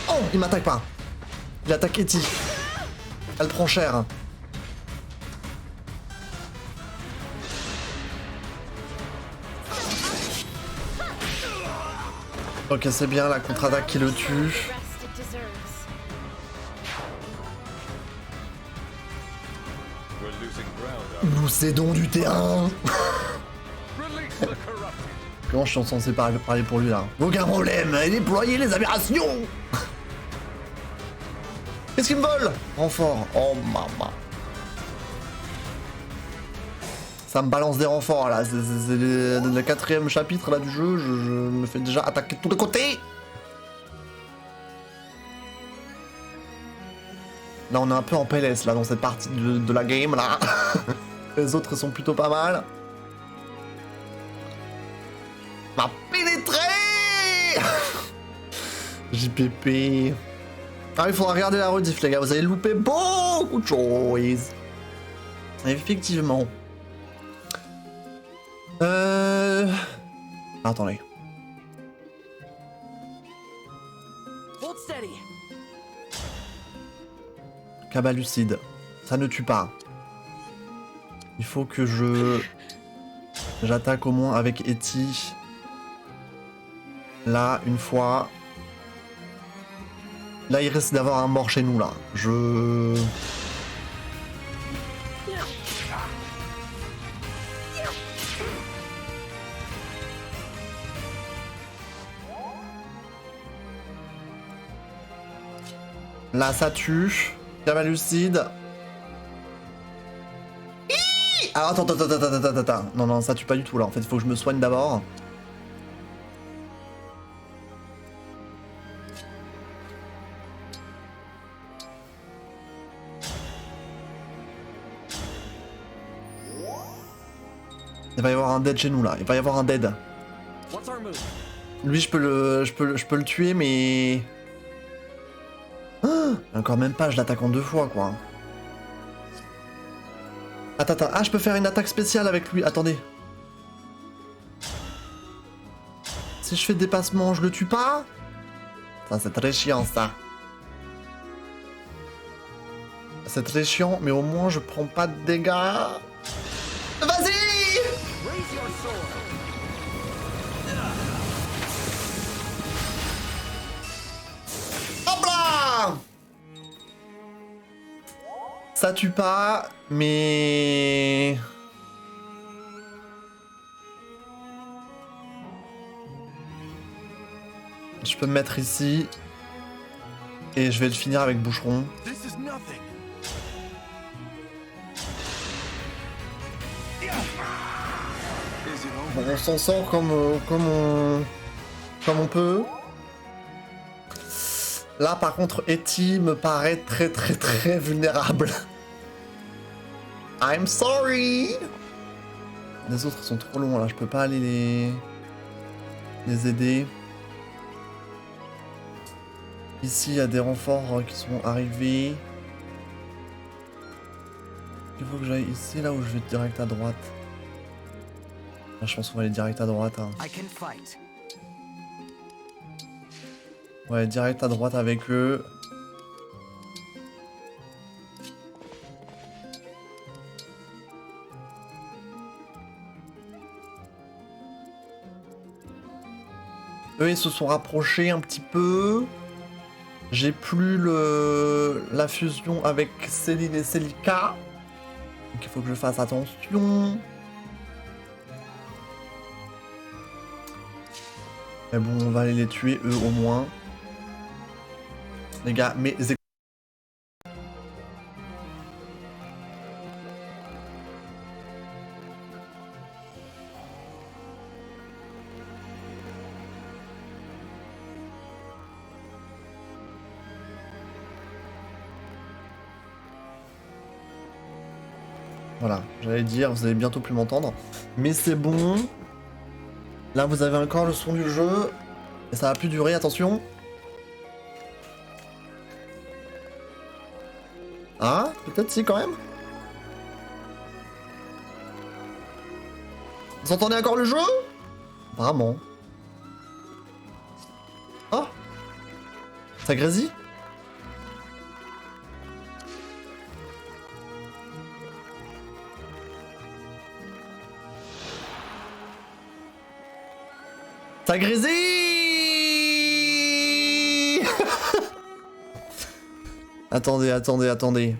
[SPEAKER 1] Oh, il m'attaque pas. Il attaque Etty. Elle prend cher. Ok, c'est bien la contre-attaque qui le tue. Nous cédons du terrain. Comment je suis censé parler pour lui là? Aucun problème, déployez les aberrations. Qu'est-ce qu'il me vole? Renfort. Oh maman. Ça me balance des renforts là, c'est le 4ème chapitre là du jeu, je me fais déjà attaquer de tous les côtés. Là on est un peu en PLS là dans cette partie de la game là. Les autres sont plutôt pas mal. M'a pénétré. JPP. Ah, il faudra regarder la rediff, les gars. Vous avez loupé beaucoup de choses. Effectivement. Attendez.
[SPEAKER 3] Hold steady.
[SPEAKER 1] Cabas lucide. Ça ne tue pas. Il faut que j'attaque au moins avec Eti. Là, une fois. Là, il risque d'avoir un mort chez nous, là. Là, ça tue. Cabas lucide. Ah, attends. Non, ça tue pas du tout, là. En fait, il faut que je me soigne d'abord. Il va y avoir un dead chez nous là, il va y avoir un dead. Lui je peux le tuer mais... Oh, encore même pas, je l'attaque en 2 fois quoi. Attends, ah je peux faire une attaque spéciale avec lui, attendez. Si je fais dépassement, je le tue pas? Ça c'est très chiant ça. C'est très chiant, mais au moins je prends pas de dégâts. Vas-y! Hop là! Ça tue pas, mais... Je peux me mettre ici. Et je vais le finir avec boucheron. Bon, on s'en sort comme on peut. Là, par contre, Eti me paraît très vulnérable. I'm sorry. Les autres sont trop longs là, je peux pas aller les aider. Ici, il y a des renforts qui sont arrivés. Il faut que j'aille ici, là où je vais direct à droite. Ah, je pense qu'on va aller direct à droite. Hein. Ouais, direct à droite avec eux. Eux, ils se sont rapprochés un petit peu. J'ai plus la fusion avec Céline et Celica. Donc il faut que je fasse attention. Mais bon, on va aller les tuer, eux, au moins. Les gars, mais... Voilà, j'allais dire, vous allez bientôt plus m'entendre. Mais c'est bon. Là, vous avez encore le son du jeu. Et ça va plus durer, attention. Ah, peut-être si, quand même. Vous entendez encore le jeu? Vraiment. Oh, ça grésille? Ça grésille. Attendez. Attendez.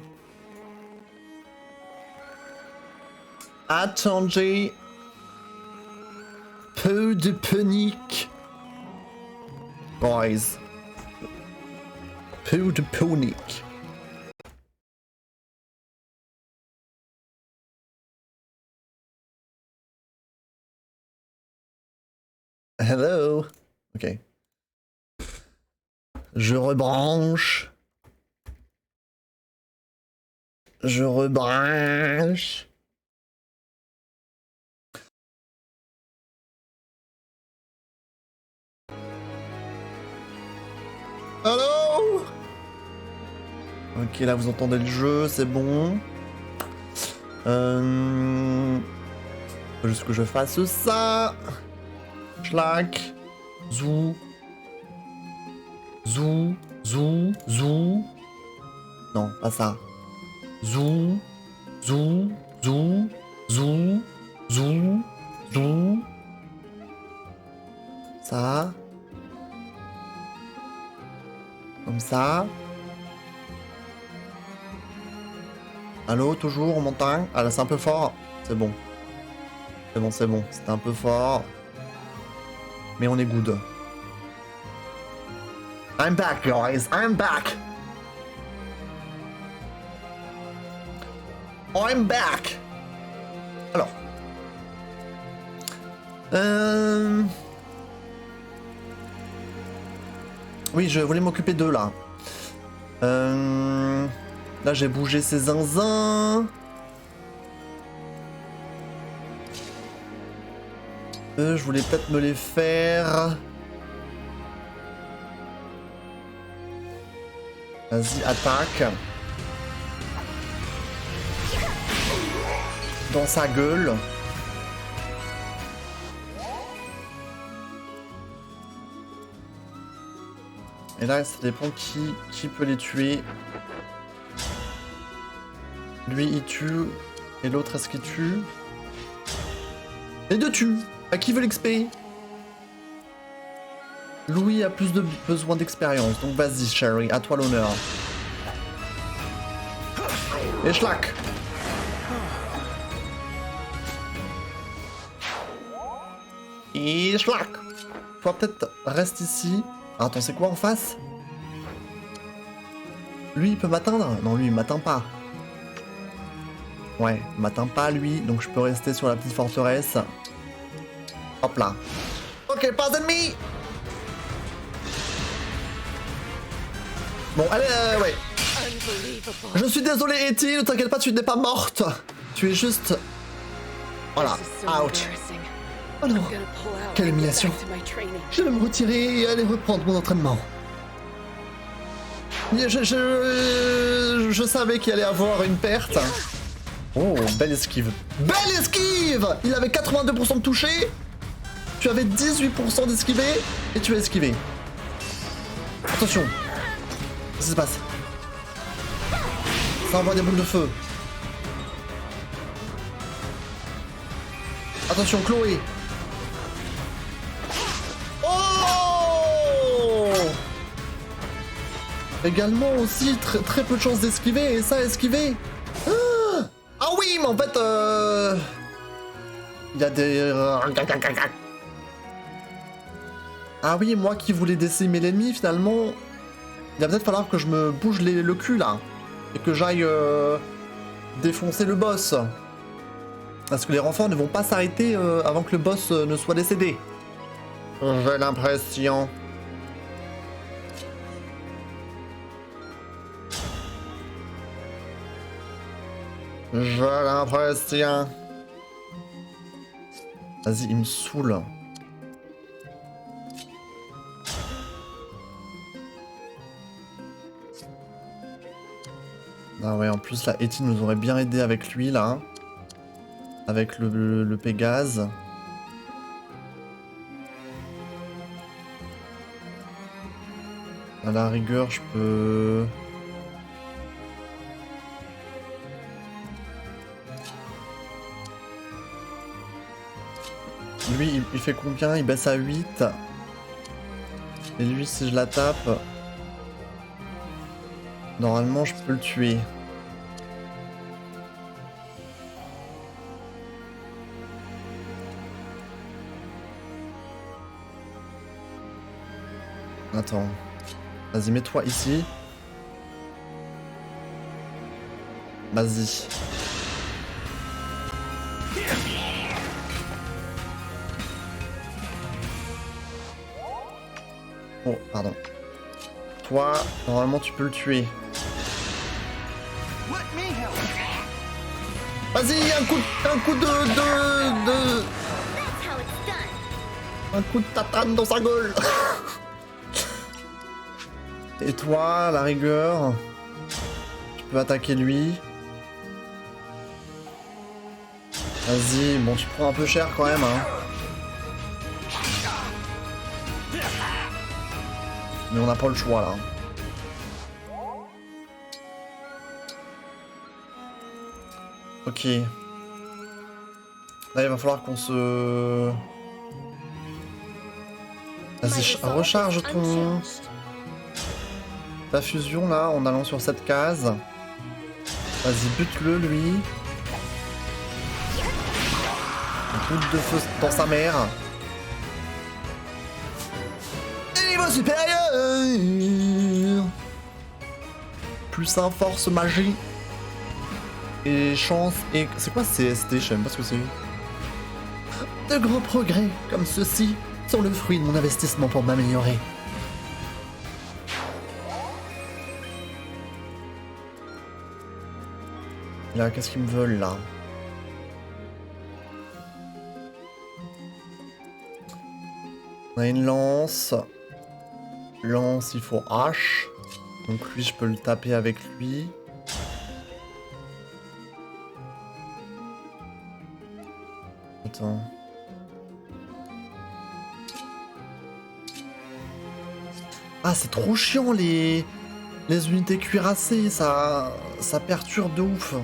[SPEAKER 1] Peu de panique. Boys. Peu de panique. Hello. Ok. Je rebranche. Je rebranche. Allô? Ok, là vous entendez le jeu, c'est bon. Faut juste que je fasse ça. Schlack. Zou. Zou. Zou. Zou. Non, pas ça. Zou. Zou. Zou. Zou. Zou. Zou. Ça. Comme ça. Allô, toujours, on m'entend? Ah là, c'est un peu fort. C'est bon. C'est bon, c'est bon. C'était un peu fort. Mais on est good. I'm back, guys. I'm back. I'm back. Alors. Oui, je voulais m'occuper d'eux, là. Là, j'ai bougé ces zinzins. Je voulais peut-être me les faire. Vas-y, attaque. Dans sa gueule. Et là, ça dépend qui peut les tuer. Lui, il tue. Et l'autre, est-ce qu'il tue? Les deux tuent. À qui veut l'XP? Louis a plus de besoin d'expérience. Donc vas-y, Sherry, à toi l'honneur. Et schlack. Et schlack. Toi, peut-être, reste ici. Ah, attends, c'est quoi en face? Lui, il peut m'atteindre? Non, lui, il m'atteint pas. Ouais, il m'atteint pas, lui. Donc je peux rester sur la petite forteresse. Hop là. Ok, pas d'ennemis. Bon, allez, ouais. Je suis désolé, Etty, ne t'inquiète pas, tu n'es pas morte. Tu es juste... Voilà, out. Oh non, quelle humiliation. Je vais me retirer et aller reprendre mon entraînement. Je savais qu'il allait avoir une perte. Oh, belle esquive. Belle esquive! Il avait 82% de toucher. Tu avais 18% d'esquiver. Et tu as esquivé. Attention. Qu'est-ce qui se passe? Ça envoie des boules de feu. Attention, Chloé. Oh! Également aussi, très peu de chances d'esquiver. Et ça, esquiver. Ah oui, mais en fait, il y a des... Ah oui, moi qui voulais décimer l'ennemi, finalement, il va peut-être falloir que je me bouge le cul, là. Et que j'aille défoncer le boss. Parce que les renforts ne vont pas s'arrêter avant que le boss ne soit décédé. J'ai l'impression... J'ai l'impression... Vas-y, il me saoule. Ah ouais, en plus, là, Etty nous aurait bien aidé avec lui, là. Avec le Pégase. À la rigueur, je peux... Lui, il fait combien? Il baisse à 8. Et lui, si je la tape... Normalement, je peux le tuer. Attends. Vas-y, mets-toi ici. Vas-y. Oh, pardon. Toi, normalement, tu peux le tuer. Vas-y, un coup de... Un coup de tatane dans sa gueule. Et toi, à la rigueur, tu peux attaquer lui. Vas-y, bon, tu prends un peu cher quand même, hein. Mais on n'a pas le choix, là. Ok. Là, il va falloir qu'on se... Vas-y, recharge ta fusion, là, en allant sur cette case. Vas-y, bute-le, lui. Boule de feu dans sa mère. Niveau supérieur. Plus 1 force magie. Et chance et... C'est quoi CST? Je sais même pas ce que c'est. De gros progrès comme ceux-ci sont le fruit de mon investissement pour m'améliorer. Là, qu'est-ce qu'ils me veulent là? On a une lance. Lance, il faut H. Donc lui, je peux le taper avec lui. Attends. Ah, c'est trop chiant les unités cuirassées, ça perturbe de ouf.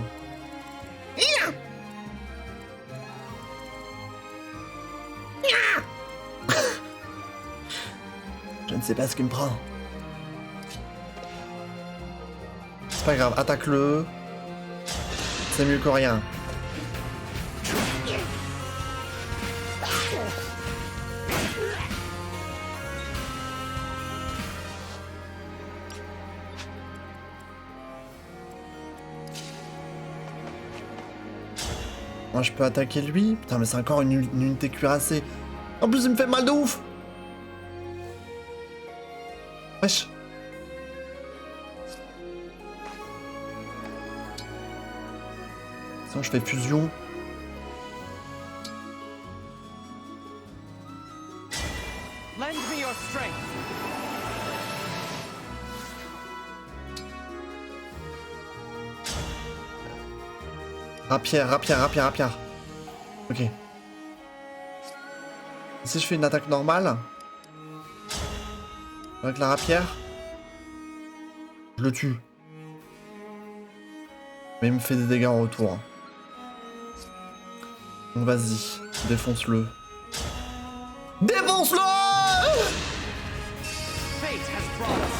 [SPEAKER 1] Je ne sais pas ce qui me prend. C'est pas grave, attaque-le. C'est mieux que rien. Moi je peux attaquer lui. Putain mais c'est encore une unité cuirassée. En plus il me fait mal de ouf. Wesh. Sinon je fais fusion.
[SPEAKER 3] Lend me your strength.
[SPEAKER 1] Rapière. Ok. Et si je fais une attaque normale avec la rapière, je le tue. Mais il me fait des dégâts en retour. Donc vas-y, défonce-le. Défonce-le!
[SPEAKER 3] Fate has brought us.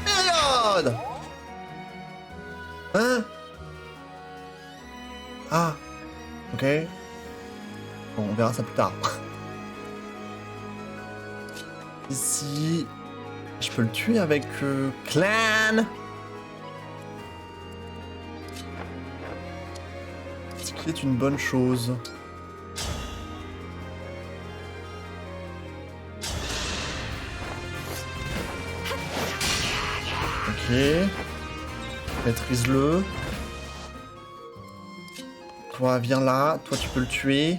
[SPEAKER 1] Période! Hein? Ah. Ok. Bon, on verra ça plus tard. Ici, je peux le tuer avec Clan. Ce qui est une bonne chose. Ok. Maîtrise-le. Toi, viens là. Toi, tu peux le tuer.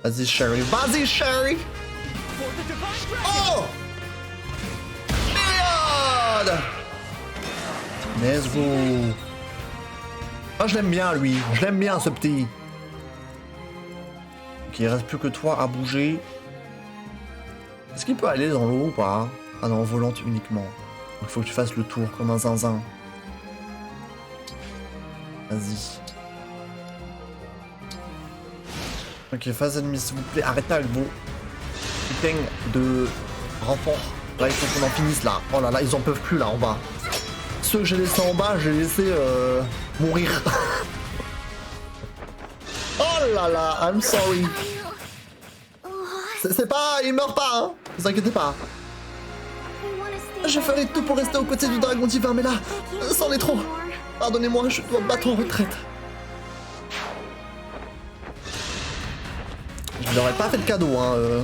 [SPEAKER 1] Vas-y, Sherry. Vas-y, Sherry! Oh! Période! Let's go! Ah, je l'aime bien, lui. Je l'aime bien, ce petit. Ok, il reste plus que toi à bouger. Est-ce qu'il peut aller dans l'eau ou pas? Ah non, en volante uniquement. Il faut que tu fasses le tour comme un zinzin. Vas-y. Ok, phase ennemie, s'il vous plaît. Arrêtez avec vos putains de renforts. Là, il faut qu'on en finisse là. Oh là là, ils en peuvent plus là en bas. Ceux que j'ai laissés en bas, j'ai laissé mourir. Oh là là, I'm sorry. C'est pas... Il meurt pas, hein. Ne vous inquiétez pas.
[SPEAKER 2] I want to
[SPEAKER 1] Je ferai tout pour rester aux côtés du dragon divin, mais là, c'en est trop. Pardonnez-moi, je dois me battre en retraite. Je leur ai pas fait de cadeau, hein.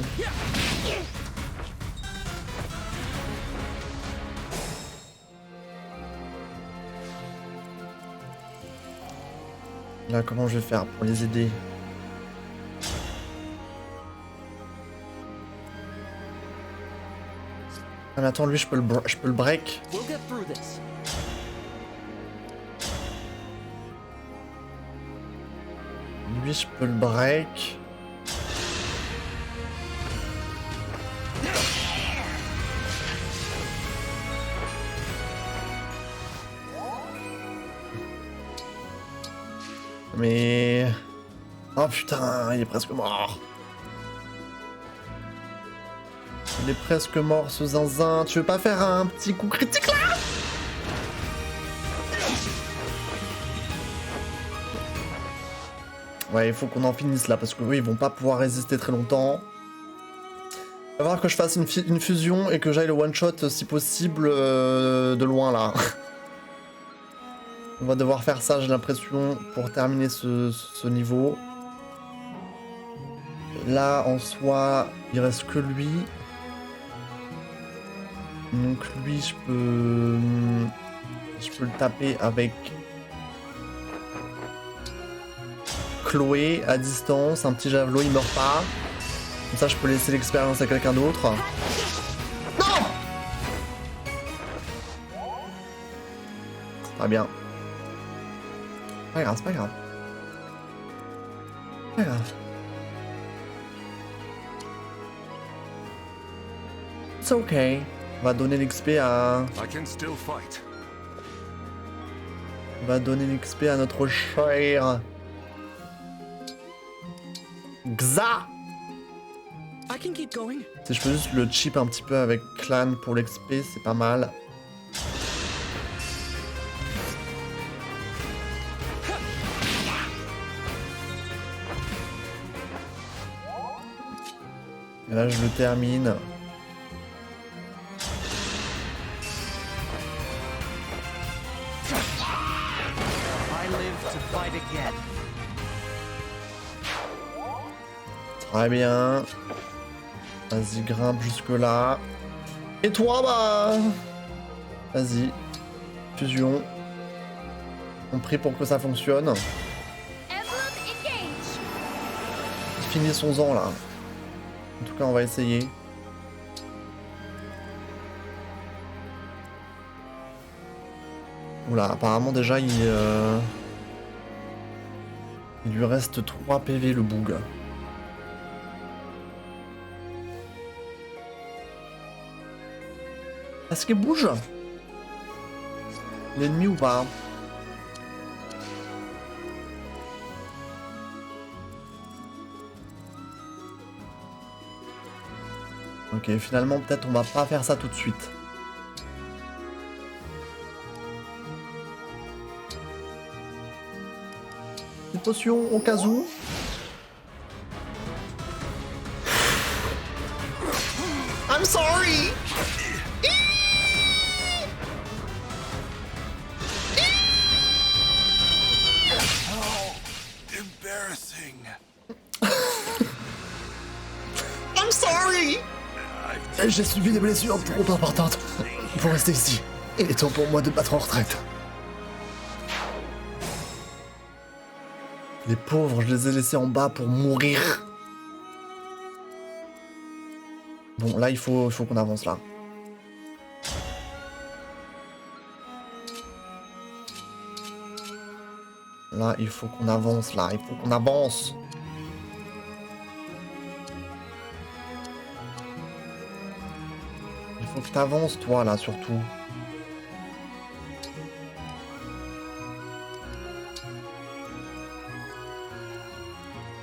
[SPEAKER 1] Là, comment je vais faire pour les aider? Ah mais attends, lui je peux le break. Lui je peux le break. Mais... Oh putain, il est presque mort. Il est presque mort ce zinzin. Tu veux pas faire un petit coup critique là? Ouais, il faut qu'on en finisse là parce que eux ils vont pas pouvoir résister très longtemps. Il va falloir que je fasse une fusion et que j'aille le one shot si possible de loin là. On va devoir faire ça, j'ai l'impression, pour terminer ce niveau. Là, en soi, il reste que lui. Donc lui, je peux le taper avec Chloé à distance. Un petit javelot, il meurt pas. Comme ça, je peux laisser l'expérience à quelqu'un d'autre. Non! Très bien. Pas grave, c'est pas grave. Pas grave. C'est ok. On va donner l'XP à...
[SPEAKER 4] I can still fight.
[SPEAKER 1] On va donner l'XP à notre cher... Xa!
[SPEAKER 3] I can keep going.
[SPEAKER 1] Si je peux juste le chip un petit peu avec Clan pour l'XP, c'est pas mal. Et là, je le termine. Très bien. Vas-y, grimpe jusque là. Et toi, bah... Vas-y. Fusion. On prie pour que ça fonctionne. Finissons-en là. En tout cas, on va essayer. Oula, apparemment déjà, il lui reste 3 PV le boug. Est-ce qu'il bouge? L'ennemi ou pas? Ok, finalement, peut-être on va pas faire ça tout de suite. Une potion au cas où. I'm sorry!
[SPEAKER 4] Embarrassing.
[SPEAKER 1] I'm sorry! J'ai subi des blessures trop importantes pour rester ici. Il est temps pour moi de me battre en retraite. Les pauvres, je les ai laissés en bas pour mourir. Bon, là, il faut qu'on avance là. Là, il faut qu'on avance là. Il faut qu'on avance. Il faut que t'avances, toi, là, surtout.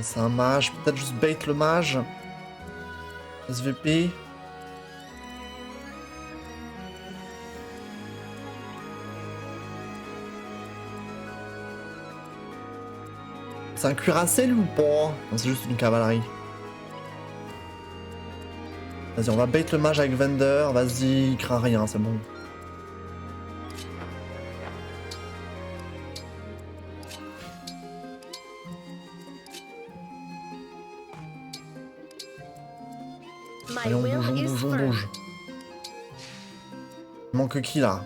[SPEAKER 1] C'est un mage. Peut-être juste bait le mage. SVP. C'est un cuirassé, lui, ou pas? Non, c'est juste une cavalerie. Vas-y, on va bait le mage avec Vendor. Vas-y, il craint rien, c'est bon. Allez, on bouge, on bouge, on bouge. Il manque qui là?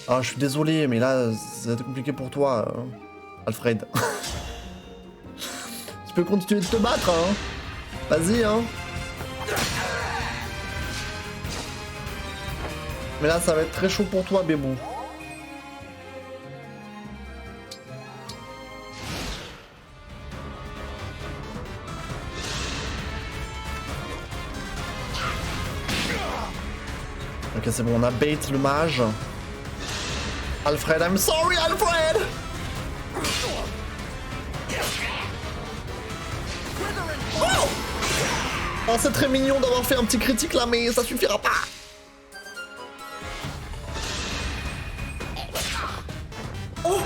[SPEAKER 1] Ah, je suis désolé, mais là, ça va être compliqué pour toi, Alfred. Tu peux continuer de te battre, hein. Vas-y, hein. Mais là, ça va être très chaud pour toi, Bébou. Ok, c'est bon, on a bait le mage. Alfred, I'm sorry, Alfred! Oh, c'est très mignon d'avoir fait un petit critique là, mais ça suffira pas! Oh!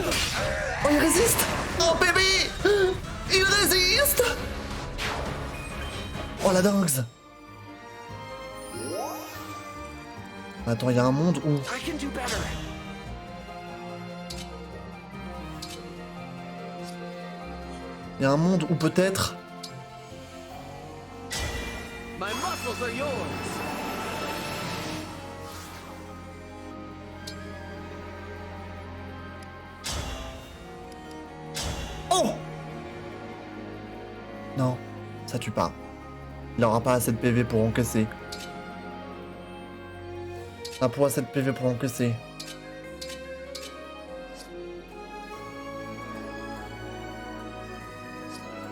[SPEAKER 1] Oh, il résiste! Oh, bébé! Il résiste! Oh, la dingue! Attends, il y a un monde où... Il y a un monde où peut-être... Oh! Non, ça tue pas. Il aura pas assez de PV pour encaisser. Ça n'a pas assez de PV pour encaisser.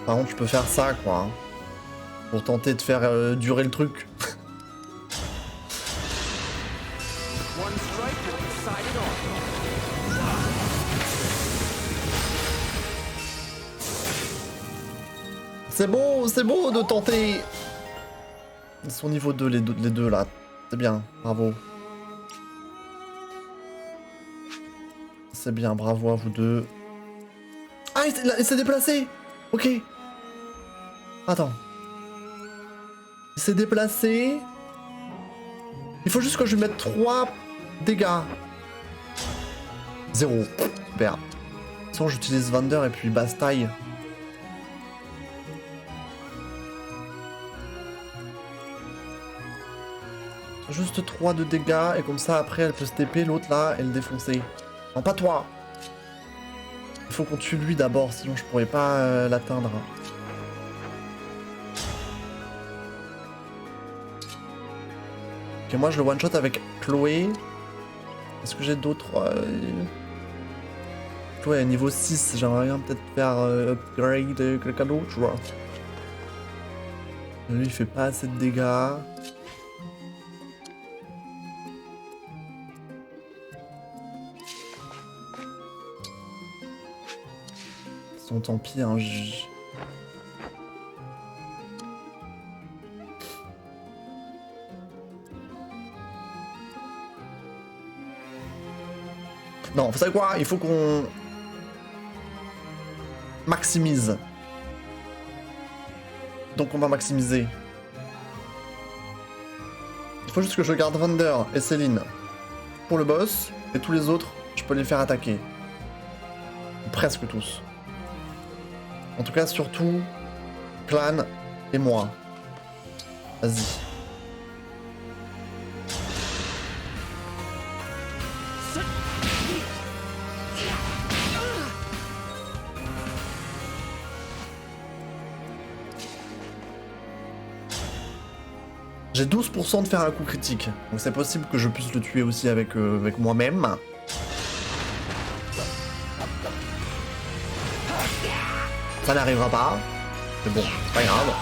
[SPEAKER 1] Par contre, tu peux faire ça, quoi. Hein, pour tenter de faire durer le truc. C'est beau de tenter. Ils sont niveau 2, les deux là. C'est bien, bravo. C'est bien, bravo à vous deux. Ah, il s'est déplacé. Ok. Attends. Il s'est déplacé. Il faut juste que je lui mette 3 dégâts. 0. Super. Sinon, j'utilise Vander et puis Bastaille. Juste 3 de dégâts et comme ça après elle peut se TP, l'autre là et le défoncer. Non, pas toi. Il faut qu'on tue lui d'abord, sinon je pourrais pas l'atteindre. Ok, moi je le one shot avec Chloé. Est-ce que j'ai d'autres Chloé à niveau 6, j'aimerais bien peut-être faire upgrade quelqu'un d'autre, tu vois. Lui il fait pas assez de dégâts. Tant pis, hein, Non, vous savez quoi? Il faut qu'on maximise. Donc on va maximiser. Il faut juste que je garde Vander et Céline pour le boss, et tous les autres, je peux les faire attaquer. Presque tous. En tout cas, surtout, Clan et moi. Vas-y. J'ai 12% de faire un coup critique, donc c'est possible que je puisse le tuer aussi avec moi-même. Ça n'arrivera pas, mais bon, c'est pas grave.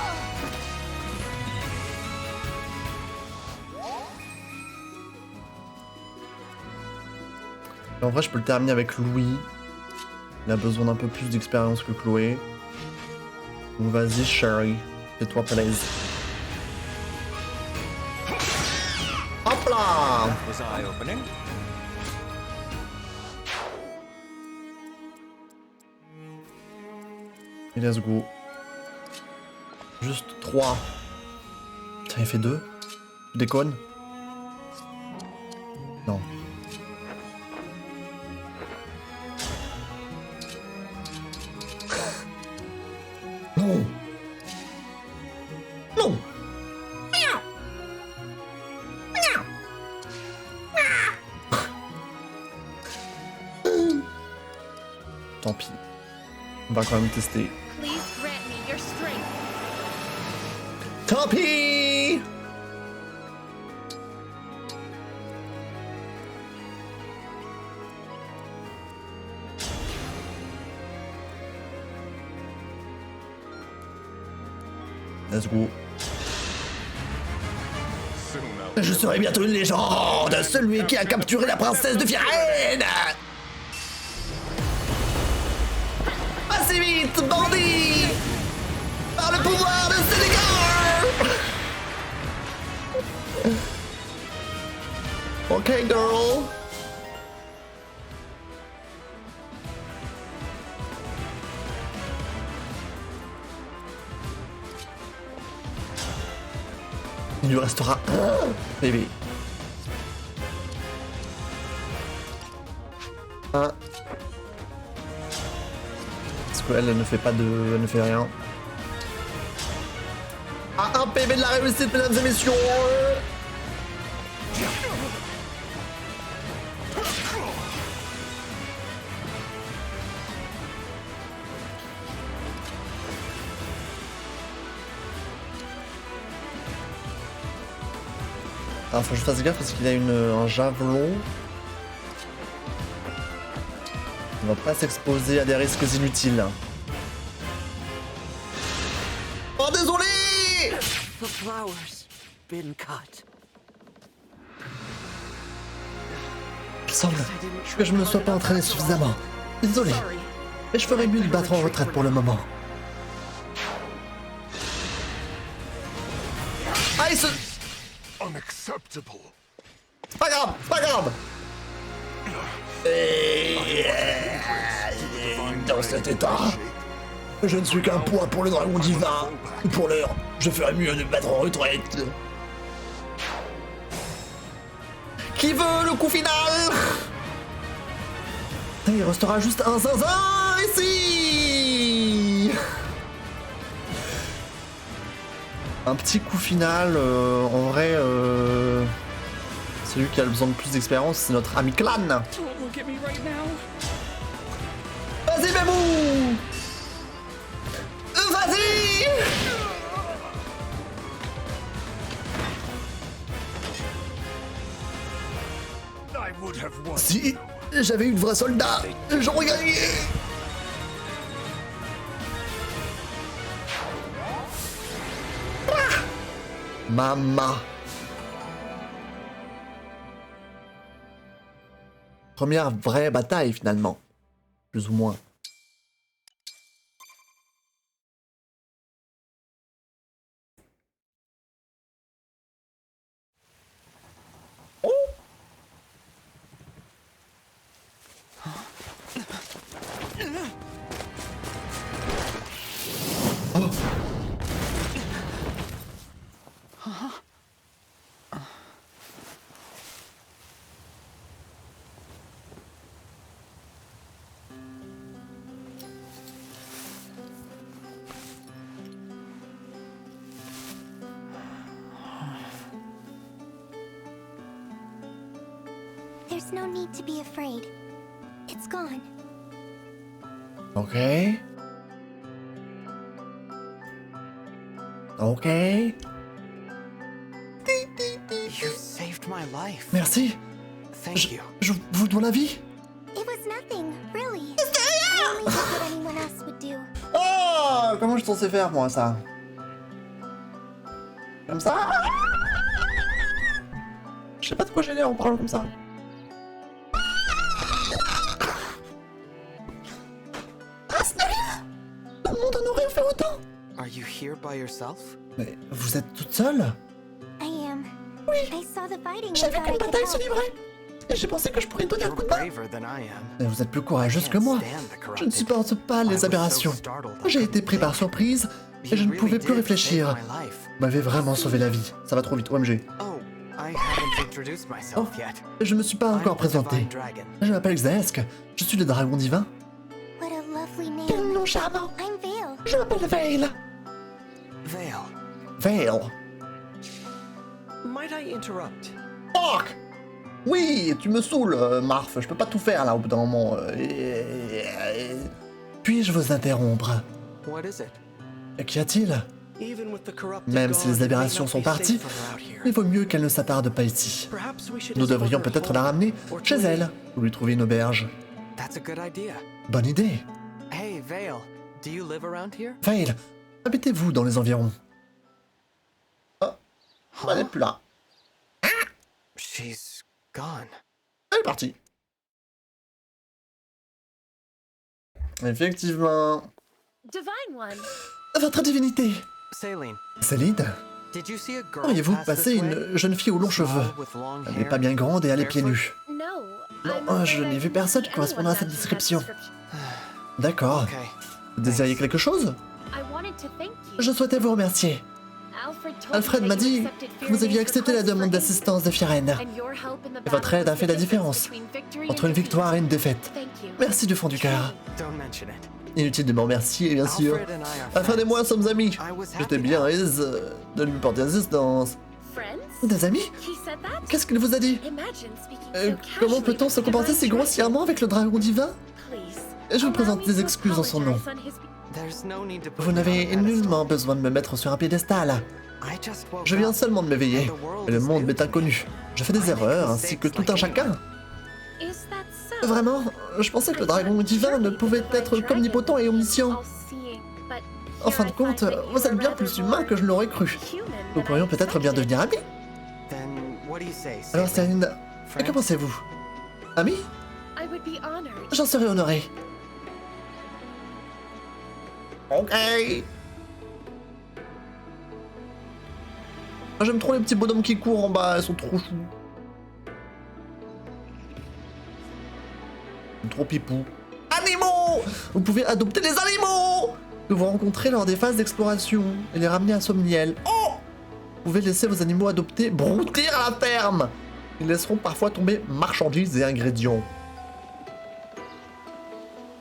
[SPEAKER 1] Et en vrai, je peux le terminer avec Louis. Il a besoin d'un peu plus d'expérience que Chloé. Donc vas-y, Sherry, fais-toi plaisir. Hop là! Et let's go. Juste 3. Tiens, il fait 2. Tu déconnes? Non. Non. Non. Tant pis. On va quand même tester.
[SPEAKER 2] Please grant me your strength.
[SPEAKER 1] Tant pis. Let's go. Je serai bientôt une légende, celui qui a capturé la princesse de Firène. Assez vite, bandit! Par le pouvoir de Sénégal! Ok, girl. Il lui restera un bébé. Un. Parce qu'elle ne fait pas de. Elle ne fait rien. Ah, un PV de la réussite, mesdames et messieurs! Alors faut que je fasse gaffe parce qu'il a un javelot. On va pas s'exposer à des risques inutiles. Oh désolé!
[SPEAKER 6] The flowers been cut.
[SPEAKER 1] Il semble que je me sois pas entraîné suffisamment. Désolé, mais je ferais mieux de battre en retraite pour le moment. Ah, il se...
[SPEAKER 4] Unacceptable.
[SPEAKER 1] C'est pas grave, c'est pas grave. Dans cet état, je ne suis qu'un poids pour le dragon divin. Pour l'heure, je ferais mieux de me battre en retraite. Qui veut le coup final? Il restera juste un zinzin ici. Un petit coup final, en vrai, celui qui a le besoin de plus d'expérience, c'est notre ami Clan. Vas-y, Bébou! Vas-y! Si j'avais eu de vrais soldats, j'aurais gagné! Mama. Première vraie bataille finalement. Plus ou moins. Oh. Oh.
[SPEAKER 7] There's no need to be afraid. It's gone.
[SPEAKER 1] Ok. Ok.
[SPEAKER 6] You saved my life.
[SPEAKER 1] Merci.
[SPEAKER 6] Thank you.
[SPEAKER 1] Je vous dois la vie.
[SPEAKER 7] It was nothing, really. I only did what anyone else would do.
[SPEAKER 1] Oh, comment je t'en sais faire moi ça? Comme ça? Je sais pas de quoi j'ai l'air en parlant comme ça. Tout le monde en aurait fait autant.
[SPEAKER 6] Are you here by yourself?
[SPEAKER 1] Mais vous êtes toute seule?
[SPEAKER 7] I am. I saw the fighting.
[SPEAKER 1] J'ai vu qu'une bataille se livrait. Et j'ai pensé que je pourrais donner un
[SPEAKER 6] You're
[SPEAKER 1] coup de main.
[SPEAKER 6] braver than I am.
[SPEAKER 1] Mais vous êtes plus courageuse que moi. Je ne supporte pas les aberrations. J'ai été pris par surprise et je ne pouvais plus réfléchir. Vous m'avez vraiment sauvé la vie. Ça va trop vite, OMG.
[SPEAKER 6] Oh, haven't introduced myself
[SPEAKER 1] Oh.
[SPEAKER 6] yet.
[SPEAKER 1] Je me suis pas encore
[SPEAKER 6] I'm the
[SPEAKER 1] présenté.
[SPEAKER 6] Divine Dragon.
[SPEAKER 1] Je m'appelle Xaesk, je suis le dragon divin.
[SPEAKER 7] What a lovely name.
[SPEAKER 1] Quel nom charmant!
[SPEAKER 7] I'm Vale.
[SPEAKER 1] Je m'appelle Vale.
[SPEAKER 6] Vale.
[SPEAKER 1] Vale.
[SPEAKER 8] Might I interrupt?
[SPEAKER 1] Fuck! Oui, tu me saoules, Marf. Je peux pas tout faire là au bout d'un moment. Puis-je vous interrompre?
[SPEAKER 6] What is it?
[SPEAKER 1] Qu'y a-t-il?
[SPEAKER 8] Even with the corrupted
[SPEAKER 1] Même si les
[SPEAKER 8] god, it may
[SPEAKER 1] aberrations
[SPEAKER 8] not
[SPEAKER 1] sont
[SPEAKER 8] be
[SPEAKER 1] parties,
[SPEAKER 8] safe for her out here.
[SPEAKER 1] il vaut mieux qu'elle ne s'attarde pas ici.
[SPEAKER 8] Perhaps we should
[SPEAKER 1] Nous
[SPEAKER 8] escort
[SPEAKER 1] devrions
[SPEAKER 8] her
[SPEAKER 1] peut-être
[SPEAKER 8] home
[SPEAKER 1] la ramener
[SPEAKER 8] or
[SPEAKER 1] chez
[SPEAKER 8] to
[SPEAKER 1] elle, ou lui trouver une auberge.
[SPEAKER 6] That's a good idea.
[SPEAKER 1] Bonne idée.
[SPEAKER 6] Hey, Vale. Do you live around here?
[SPEAKER 1] Vale, habitez-vous dans les environs? Oh, elle n'est plus là.
[SPEAKER 6] She's gone.
[SPEAKER 1] Elle est partie. Effectivement.
[SPEAKER 2] Divine One.
[SPEAKER 1] Votre divinité,
[SPEAKER 6] Céline,
[SPEAKER 1] Céline,
[SPEAKER 6] did you see a girl
[SPEAKER 1] auriez-vous
[SPEAKER 6] pass
[SPEAKER 1] passer
[SPEAKER 6] this way?
[SPEAKER 1] une jeune fille aux longs cheveux?
[SPEAKER 6] Tall with long
[SPEAKER 1] Elle n'est
[SPEAKER 6] hair,
[SPEAKER 1] pas bien grande et elle est pieds
[SPEAKER 6] barefoot?
[SPEAKER 1] nus.
[SPEAKER 2] No.
[SPEAKER 1] Non, je n'ai vu personne correspondant à cette description. D'accord.
[SPEAKER 6] Okay.
[SPEAKER 1] Vous désiriez quelque chose? Je souhaitais vous remercier. Alfred m'a dit que vous aviez accepté la demande d'assistance de Firen. Et votre aide a fait la différence entre une victoire et une défaite. Merci du fond du cœur.
[SPEAKER 6] Don't mention it.
[SPEAKER 1] Inutile de me remercier, bien sûr.
[SPEAKER 6] Alfred and I are
[SPEAKER 1] Alfred et moi sommes amis.
[SPEAKER 6] I was
[SPEAKER 1] J'étais
[SPEAKER 6] happy
[SPEAKER 1] bien
[SPEAKER 6] to-
[SPEAKER 1] aise de lui porter assistance. Des amis? Qu'est-ce qu'il vous a dit? Comment peut-on se comporter si grossièrement avec le dragon divin? Je vous présente des excuses en son nom.
[SPEAKER 6] There's no need to put
[SPEAKER 1] Vous
[SPEAKER 6] me on a
[SPEAKER 1] n'avez
[SPEAKER 6] pedestal.
[SPEAKER 1] nullement besoin de me mettre sur un piédestal.
[SPEAKER 6] I just woke
[SPEAKER 1] Je viens
[SPEAKER 6] up.
[SPEAKER 1] seulement de m'éveiller, et le monde m'est inconnu. Je fais des erreurs, ainsi que tout un chacun. Vraiment, je pensais que le dragon divin ne pouvait être qu'omnipotent et omniscient. En fin de compte, vous êtes bien plus humain que je ne l'aurais cru. Nous pourrions peut-être bien devenir amis.
[SPEAKER 6] Then what do you say,
[SPEAKER 1] Alors
[SPEAKER 6] Céline?
[SPEAKER 1] Céline,
[SPEAKER 6] Friends?
[SPEAKER 1] que pensez-vous? Amis? J'en serais honoré. Ok. J'aime trop les petits bonhommes qui courent en bas, ils sont trop choux. Ils sont trop pipou. Animaux! Vous pouvez adopter les animaux que vous rencontrez lors des phases d'exploration et les ramener à Somniel. Oh! Vous pouvez laisser vos animaux adoptés brouter à la ferme. Ils laisseront parfois tomber marchandises et ingrédients.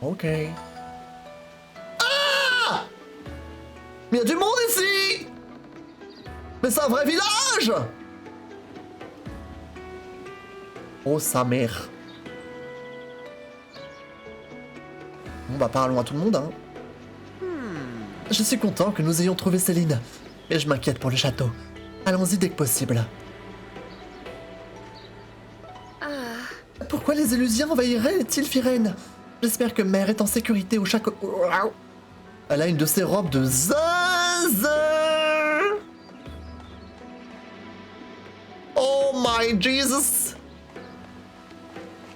[SPEAKER 1] Ok. Ah! Mais il y a du monde ici! Mais c'est un vrai village! Oh, sa mère. Bon bah parlons à tout le monde, hein. Je suis content que nous ayons trouvé Céline, mais je m'inquiète pour le château. Allons-y dès que possible. Pourquoi les Élusiens envahiraient-ils Firen? J'espère que Mère est en sécurité au château. Elle a une de ses robes de zinzin. Oh my Jesus!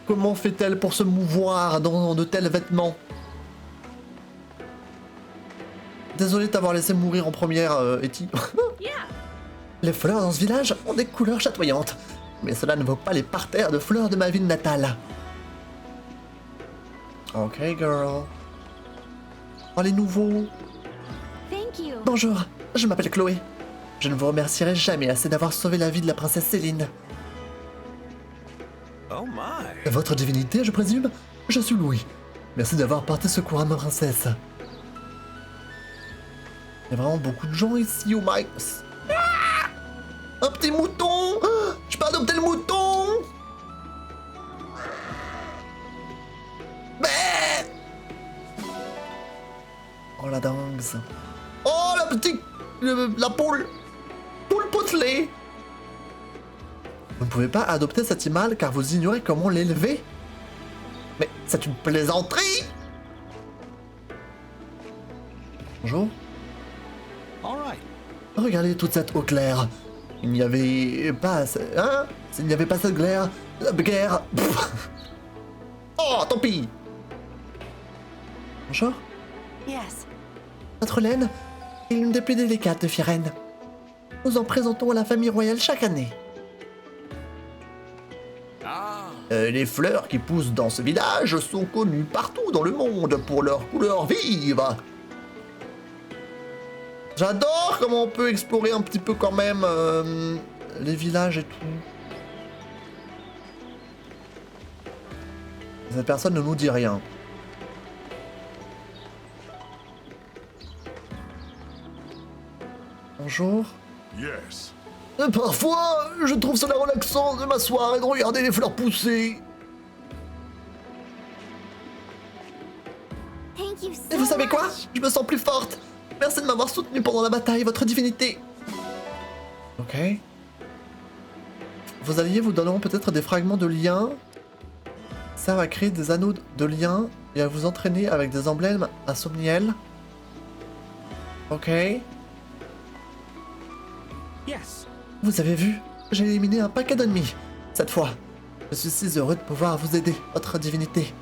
[SPEAKER 1] Comment fait-elle pour se mouvoir dans de tels vêtements? Désolé de t'avoir laissé mourir en première, Eti. Les fleurs dans ce village ont des couleurs chatoyantes, mais cela ne vaut pas les parterres de fleurs de ma ville natale. Ok, girl. Oh, les nouveaux. Bonjour, je m'appelle Chloé. Je ne vous remercierai jamais assez d'avoir sauvé la vie de la princesse Céline.
[SPEAKER 3] Oh my.
[SPEAKER 1] Votre divinité, je présume? Je suis Louis. Merci d'avoir porté secours à ma princesse. Il y a vraiment beaucoup de gens ici, oh my... Ah! Un petit mouton! Ah! Je peux adopter le mouton! Mais... Oh la dingue. Oh la petite... la poule! Poule potelée! Vous ne pouvez pas adopter cet animal car vous ignorez comment l'élever? Mais c'est une plaisanterie! Bonjour.
[SPEAKER 3] Alright.
[SPEAKER 1] Regardez toute cette eau claire. Il n'y avait pas... Hein? S'il n'y avait pas cette glaire... guerre... Oh, tant pis. Bonjour. Notre laine est l'une des plus délicates de Firen. Nous en présentons à la famille royale chaque année. Les fleurs qui poussent dans ce village sont connues partout dans le monde pour leurs couleurs vives. J'adore comment on peut explorer un petit peu quand même les villages et tout. Cette personne ne nous dit rien. Bonjour.
[SPEAKER 4] Yes.
[SPEAKER 1] Parfois, je trouve cela relaxant de m'asseoir et de regarder les fleurs pousser.
[SPEAKER 7] Thank you so
[SPEAKER 1] Et vous savez quoi?
[SPEAKER 7] much.
[SPEAKER 1] Je me sens plus forte. Merci de m'avoir soutenu pendant la bataille, votre divinité. Ok. Vos alliés vous donneront peut-être des fragments de liens. Servent à créer des anneaux de liens et à vous entraîner avec des emblèmes à Somniel. Ok.
[SPEAKER 3] Yes.
[SPEAKER 1] Vous avez vu? J'ai éliminé un paquet d'ennemis. Cette fois. Je suis si heureux de pouvoir vous aider, votre divinité.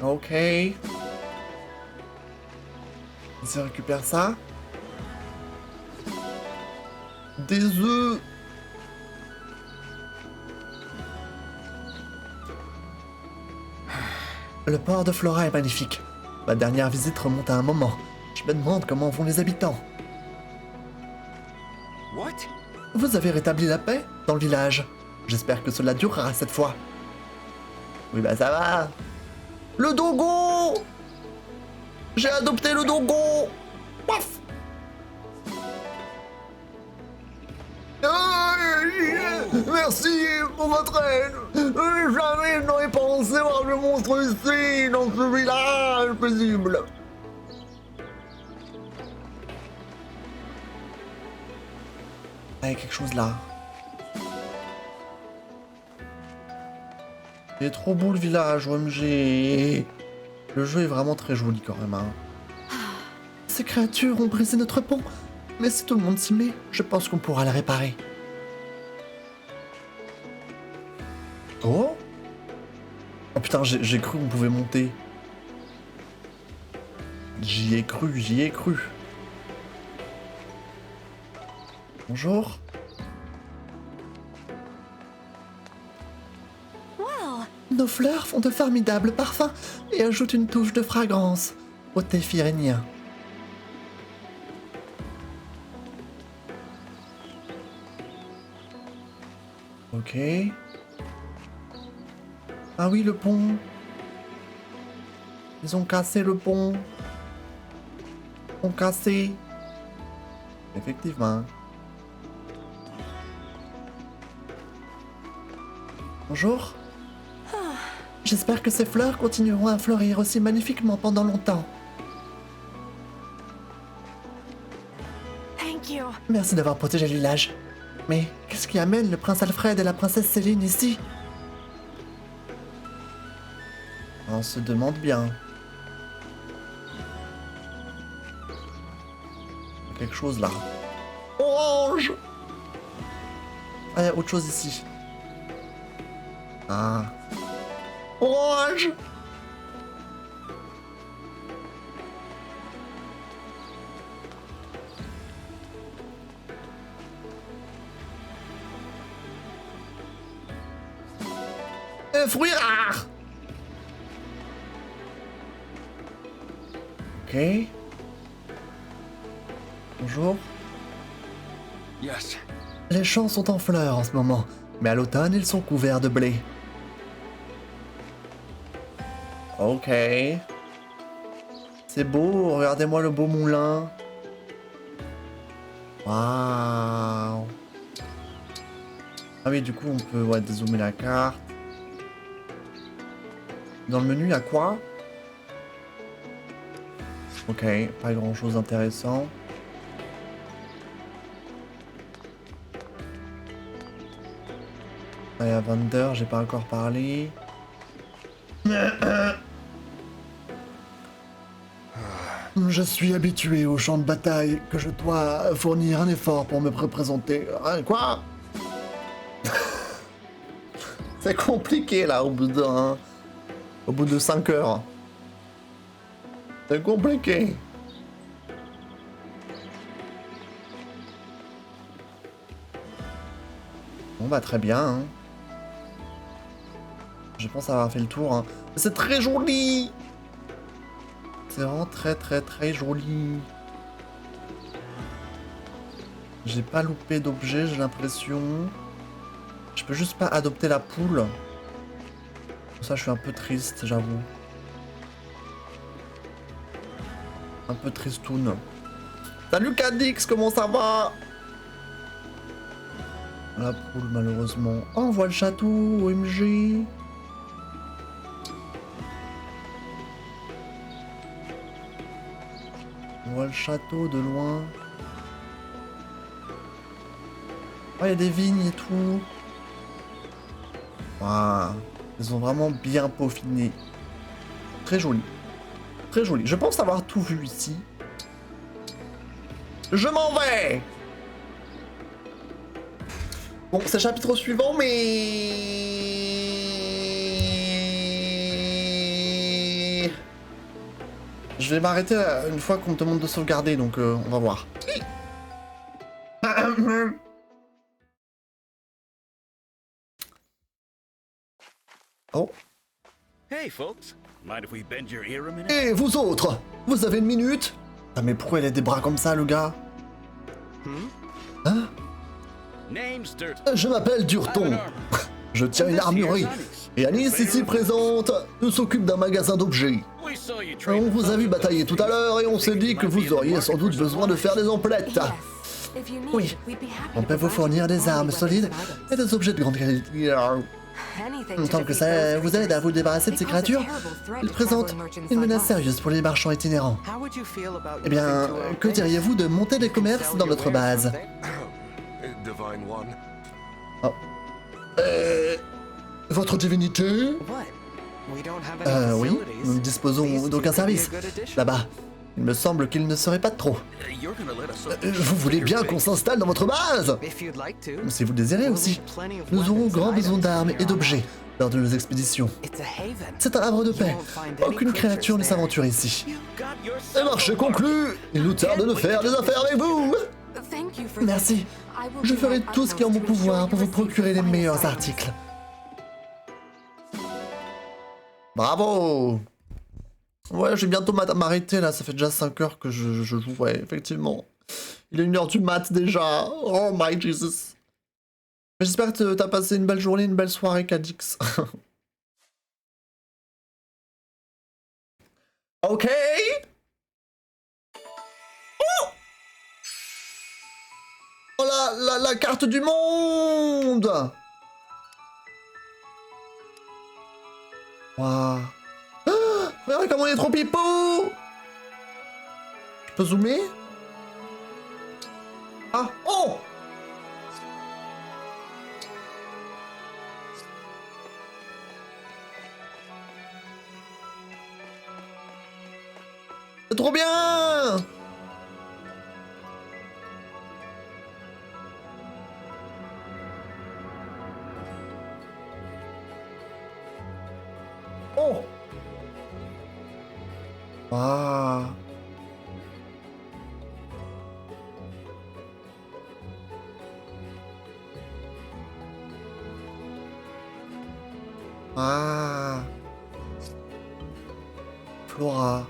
[SPEAKER 1] Ok. Je récupère ça. Des œufs. Le port de Flora est magnifique. Ma dernière visite remonte à un moment. Je me demande comment vont les habitants.
[SPEAKER 6] What?
[SPEAKER 1] Vous avez rétabli la paix dans le village. J'espère que cela durera cette fois. Oui, bah ça va. Le dogo! J'ai adopté le dogo! Paf! Merci pour votre aide! Jamais je n'aurais pensé voir le monstre ici, dans ce village paisible! Ah, il y a quelque chose là. Il est trop beau le village, OMG. Le jeu est vraiment très joli quand même. Hein. Ces créatures ont brisé notre pont. Mais si tout le monde s'y met, je pense qu'on pourra le réparer. Oh? Oh putain, j'ai cru qu'on pouvait monter. J'y ai cru, j'y ai cru. Bonjour.
[SPEAKER 7] Well,
[SPEAKER 1] Nos fleurs font de formidables parfums et ajoutent une touche de fragrance au thé pyrénéen. Ok. Ah oui, le pont. Ils ont cassé le pont. Ils ont cassé. Effectivement. Bonjour. J'espère que ces fleurs continueront à fleurir aussi magnifiquement pendant longtemps.
[SPEAKER 7] thank you.
[SPEAKER 1] Merci d'avoir protégé le village. Mais qu'est-ce qui amène le prince Alfred et la princesse Céline ici? On se demande bien. Il y a quelque chose là. Orange! Ah, il y a autre chose ici. Ah. Orange! Fruits rares! Ok. Bonjour.
[SPEAKER 5] Yes.
[SPEAKER 1] Les champs sont en fleurs en ce moment, mais à l'automne, ils sont couverts de blé. Ok. C'est beau, regardez-moi le beau moulin. Waouh. Ah oui, du coup, on peut dézoomer la carte. Dans le menu, il y a quoi? Ok, pas grand-chose d'intéressant. Il y a Vander, j'ai pas encore parlé. Je suis habitué au champ de bataille, que je dois fournir un effort pour me représenter. Quoi? C'est compliqué là au bout de 5 heures. C'est compliqué. Bon bah très bien. Hein. Je pense avoir fait le tour. Hein. C'est très joli. C'est vraiment très joli. J'ai pas loupé d'objet, j'ai l'impression. Je peux juste pas adopter la poule. Ça, je suis un peu triste, j'avoue. Un peu tristoun. Salut Cadix, comment ça va? La poule, malheureusement. Oh, on voit le château, OMG. On voit le château de loin. Oh, il y a des vignes et tout. Waouh. Ils ont vraiment bien peaufiné. Très joli. Très joli. Je pense avoir tout vu ici. Je m'en vais! Bon, c'est le chapitre suivant, mais... Je vais m'arrêter une fois qu'on me demande de sauvegarder, donc on va voir. Oh.
[SPEAKER 3] Hey, folks. Mind if we bend your ear a minute?
[SPEAKER 1] Et vous autres, vous avez une minute? Ah mais pourquoi il a des bras comme ça, le gars? Hein?
[SPEAKER 3] Name's Dirt.
[SPEAKER 1] Je m'appelle Durton. Je tiens une armurerie. Et Alice, ici présente, s'occupe d'un magasin d'objets.
[SPEAKER 3] We saw you
[SPEAKER 1] On
[SPEAKER 3] trade.
[SPEAKER 1] vous a vu batailler tout à l'heure et on s'est dit que vous auriez sans doute besoin de faire des emplettes. Oui, on peut vous fournir des armes solides et des objets de grande qualité. Tant que ça vous aide à vous débarrasser de ces créatures, ils présentent une menace sérieuse pour les marchands itinérants.
[SPEAKER 6] How would you feel about
[SPEAKER 1] Eh bien,
[SPEAKER 6] using two
[SPEAKER 1] que diriez-vous de monter des commerces dans notre base?
[SPEAKER 4] Divine One.
[SPEAKER 1] Votre divinité?
[SPEAKER 6] What? We don't have any
[SPEAKER 1] Oui,
[SPEAKER 6] facilities.
[SPEAKER 1] nous ne disposons
[SPEAKER 6] These
[SPEAKER 1] d'aucun
[SPEAKER 6] could be a
[SPEAKER 1] service.
[SPEAKER 6] good addition.
[SPEAKER 1] Là-bas, il me semble qu'il ne serait pas de trop.
[SPEAKER 3] You're gonna let us
[SPEAKER 1] Vous voulez bien qu'on s'installe dans votre base?
[SPEAKER 6] If you'd like to.
[SPEAKER 1] Si vous le désirez aussi. Nous aurons grand besoin d'armes et d'objets lors de nos expéditions.
[SPEAKER 6] It's a haven.
[SPEAKER 1] C'est un havre de paix. Aucune créature ne s'aventure ici. Et marché conclu! Il nous tarde de faire des affaires avec vous! Merci. Je ferai tout ce qui est en mon pouvoir pour vous procurer les meilleurs articles. Bravo! Ouais, je vais bientôt m'arrêter là, ça fait déjà 5 heures que je joue, ouais, effectivement. Il est 1h du mat déjà. Oh my Jesus. J'espère que t'as passé une belle journée, une belle soirée, Cadix. Ok. Oh la carte du monde. Waouh. Ah, regardez comment il est trop pipou. Je peux zoomer? Ah, oh. C'est trop bien. Oh. Waouh. Ah. Flora.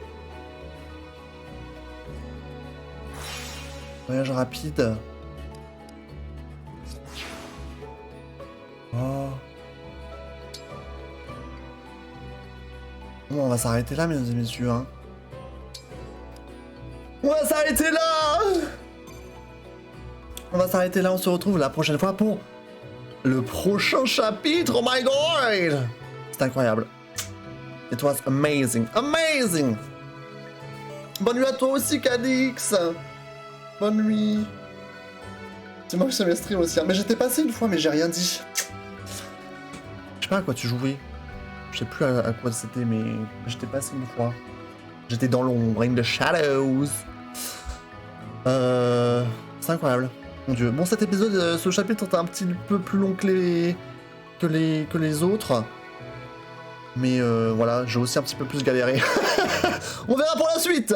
[SPEAKER 1] Voyage rapide. Oh. Bon, on va s'arrêter là, mesdames et messieurs. Hein. On va s'arrêter là. On va s'arrêter là, on se retrouve la prochaine fois pour le prochain chapitre. Oh my god. C'est incroyable. It was amazing. Amazing. Bonne nuit à toi aussi, Cadix. Bonne nuit. C'est moi qui fais mes streams aussi. Hein. Mais j'étais passé une fois, mais j'ai rien dit. Je sais pas à quoi tu jouais. Je sais plus à quoi c'était, mais j'étais passé une fois. J'étais dans l'ombre, in the shadows. C'est incroyable. Mon dieu. Bon, cet épisode, ce chapitre était un petit peu plus long que les autres. Mais voilà, j'ai aussi un petit peu plus galéré. On verra pour la suite.